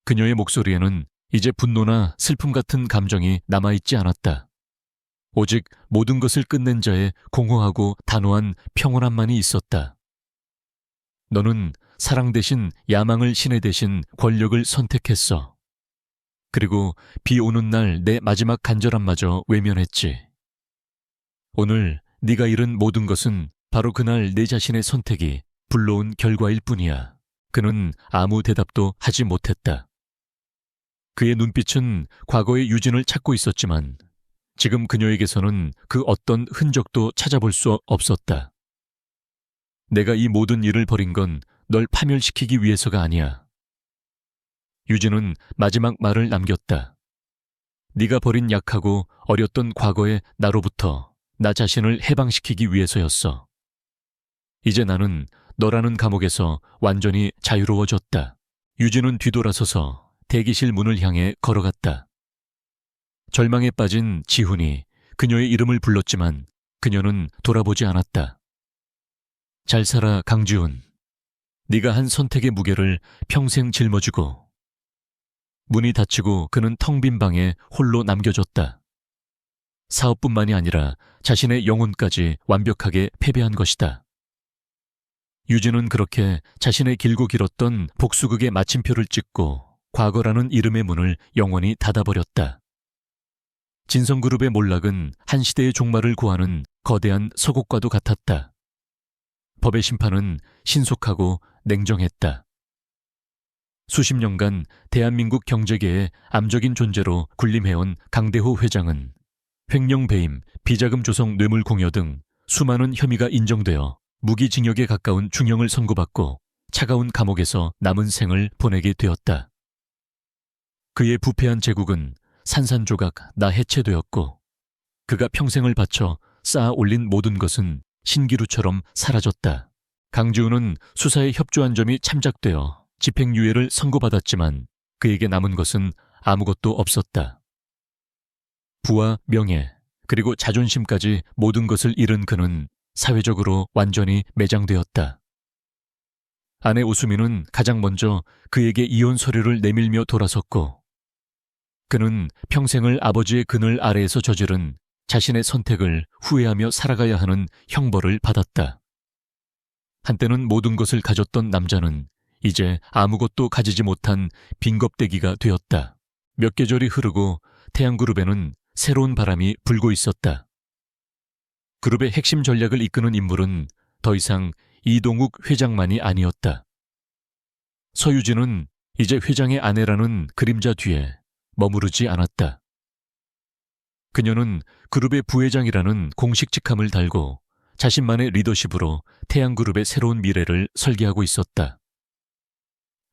그녀의 목소리에는 이제 분노나 슬픔 같은 감정이 남아있지 않았다. 오직 모든 것을 끝낸 자의 공허하고 단호한 평온함만이 있었다. 너는 사랑 대신 야망을 신의 대신 권력을 선택했어. 그리고 비 오는 날 내 마지막 간절함마저 외면했지. 오늘 네가 잃은 모든 것은 바로 그날 내 자신의 선택이 불러온 결과일 뿐이야. 그는 아무 대답도 하지 못했다. 그의 눈빛은 과거의 유진을 찾고 있었지만 지금 그녀에게서는 그 어떤 흔적도 찾아볼 수 없었다. 내가 이 모든 일을 벌인 건 널 파멸시키기 위해서가 아니야. 유진은 마지막 말을 남겼다. 네가 버린 약하고 어렸던 과거의 나로부터 나 자신을 해방시키기 위해서였어. 이제 나는 너라는 감옥에서 완전히 자유로워졌다. 유진은 뒤돌아서서 대기실 문을 향해 걸어갔다. 절망에 빠진 지훈이 그녀의 이름을 불렀지만 그녀는 돌아보지 않았다. 잘 살아, 강지훈. 네가 한 선택의 무게를 평생 짊어지고. 문이 닫히고 그는 텅 빈 방에 홀로 남겨졌다. 사업뿐만이 아니라 자신의 영혼까지 완벽하게 패배한 것이다. 유진은 그렇게 자신의 길고 길었던 복수극의 마침표를 찍고 과거라는 이름의 문을 영원히 닫아버렸다. 진성그룹의 몰락은 한 시대의 종말을 고하는 거대한 서곡과도 같았다. 법의 심판은 신속하고 냉정했다. 수십 년간 대한민국 경제계의 암적인 존재로 군림해온 강대호 회장은 횡령배임, 비자금 조성 뇌물 공여 등 수많은 혐의가 인정되어 무기징역에 가까운 중형을 선고받고 차가운 감옥에서 남은 생을 보내게 되었다. 그의 부패한 제국은 산산조각 나 해체되었고 그가 평생을 바쳐 쌓아 올린 모든 것은 신기루처럼 사라졌다. 강지훈은 수사에 협조한 점이 참작되어 집행유예를 선고받았지만 그에게 남은 것은 아무것도 없었다. 부와 명예, 그리고 자존심까지 모든 것을 잃은 그는 사회적으로 완전히 매장되었다. 아내 오수미는 가장 먼저 그에게 이혼 서류를 내밀며 돌아섰고, 그는 평생을 아버지의 그늘 아래에서 저지른 자신의 선택을 후회하며 살아가야 하는 형벌을 받았다. 한때는 모든 것을 가졌던 남자는 이제 아무것도 가지지 못한 빈겁대기가 되었다. 몇 계절이 흐르고 태양그룹에는 새로운 바람이 불고 있었다. 그룹의 핵심 전략을 이끄는 인물은 더 이상 이동욱 회장만이 아니었다. 서유진은 이제 회장의 아내라는 그림자 뒤에 머무르지 않았다. 그녀는 그룹의 부회장이라는 공식 직함을 달고 자신만의 리더십으로 태양그룹의 새로운 미래를 설계하고 있었다.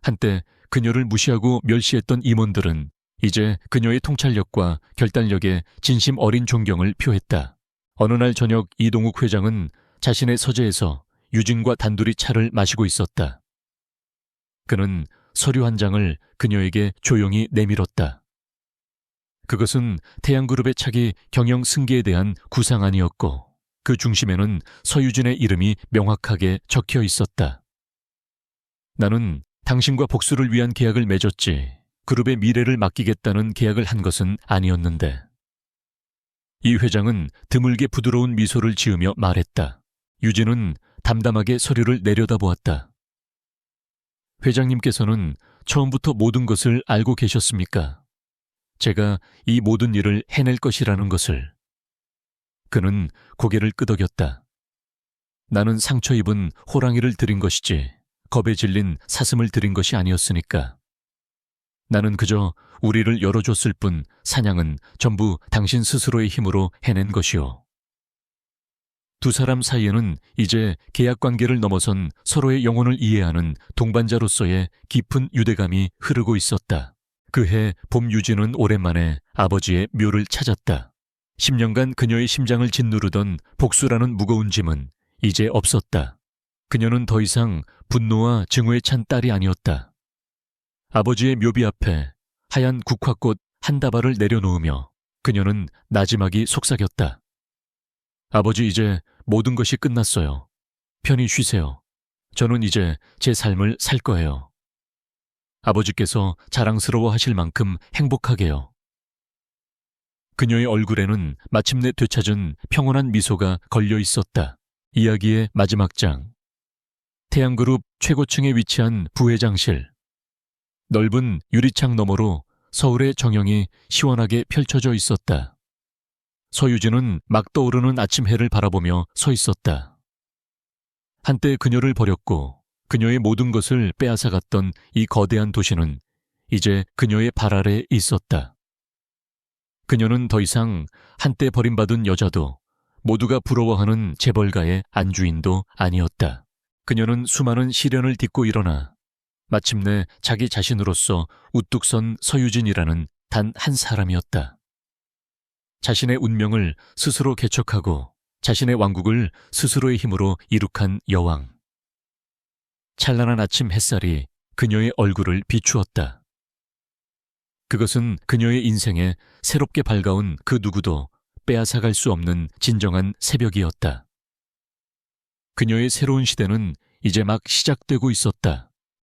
한때 그녀를 무시하고 멸시했던 임원들은 이제 그녀의 통찰력과 결단력에 진심 어린 존경을 표했다. 어느 날 저녁 이동욱 회장은 자신의 서재에서 유진과 단둘이 차를 마시고 있었다. 그는 서류 한 장을 그녀에게 조용히 내밀었다. 그것은 태양그룹의 차기 경영 승계에 대한 구상안이었고, 그 중심에는 서유진의 이름이 명확하게 적혀 있었다. 나는 당신과 복수를 위한 계약을 맺었지, 그룹의 미래를 맡기겠다는 계약을 한 것은 아니었는데. 이 회장은 드물게 부드러운 미소를 지으며 말했다. 유진은 담담하게 서류를 내려다보았다. 회장님께서는 처음부터 모든 것을 알고 계셨습니까? 제가 이 모든 일을 해낼 것이라는 것을. 그는 고개를 끄덕였다. 나는 상처 입은 호랑이를 들인 것이지 겁에 질린 사슴을 들인 것이 아니었으니까. 나는 그저 우리를 열어줬을 뿐 사냥은 전부 당신 스스로의 힘으로 해낸 것이오. 두 사람 사이에는 이제 계약관계를 넘어선 서로의 영혼을 이해하는 동반자로서의 깊은 유대감이 흐르고 있었다. 그해 봄 유진은 오랜만에 아버지의 묘를 찾았다. 10년간 그녀의 심장을 짓누르던 복수라는 무거운 짐은 이제 없었다. 그녀는 더 이상 분노와 증오에 찬 딸이 아니었다. 아버지의 묘비 앞에 하얀 국화꽃 한 다발을 내려놓으며 그녀는 나지막이 속삭였다. 아버지, 이제 모든 것이 끝났어요. 편히 쉬세요. 저는 이제 제 삶을 살 거예요. 아버지께서 자랑스러워 하실 만큼 행복하게요. 그녀의 얼굴에는 마침내 되찾은 평온한 미소가 걸려 있었다. 이야기의 마지막 장. 태양그룹 최고층에 위치한 부회장실. 넓은 유리창 너머로 서울의 정영이 시원하게 펼쳐져 있었다. 서유진은 막 떠오르는 아침 해를 바라보며 서 있었다. 한때 그녀를 버렸고 그녀의 모든 것을 빼앗아갔던 이 거대한 도시는 이제 그녀의 발 아래 있었다. 그녀는 더 이상 한때 버림받은 여자도 모두가 부러워하는 재벌가의 안주인도 아니었다. 그녀는 수많은 시련을 딛고 일어나 마침내 자기 자신으로서 우뚝 선 서유진이라는 단 한 사람이었다. 자신의 운명을 스스로 개척하고 자신의 왕국을 스스로의 힘으로 이룩한 여왕. 찬란한 아침 햇살이 그녀의 얼굴을 비추었다. 그것은 그녀의 인생에 새롭게 밝아온 그 누구도 빼앗아갈 수 없는 진정한 새벽이었다. 그녀의 새로운 시대는 이제 막 시작되고 있었다.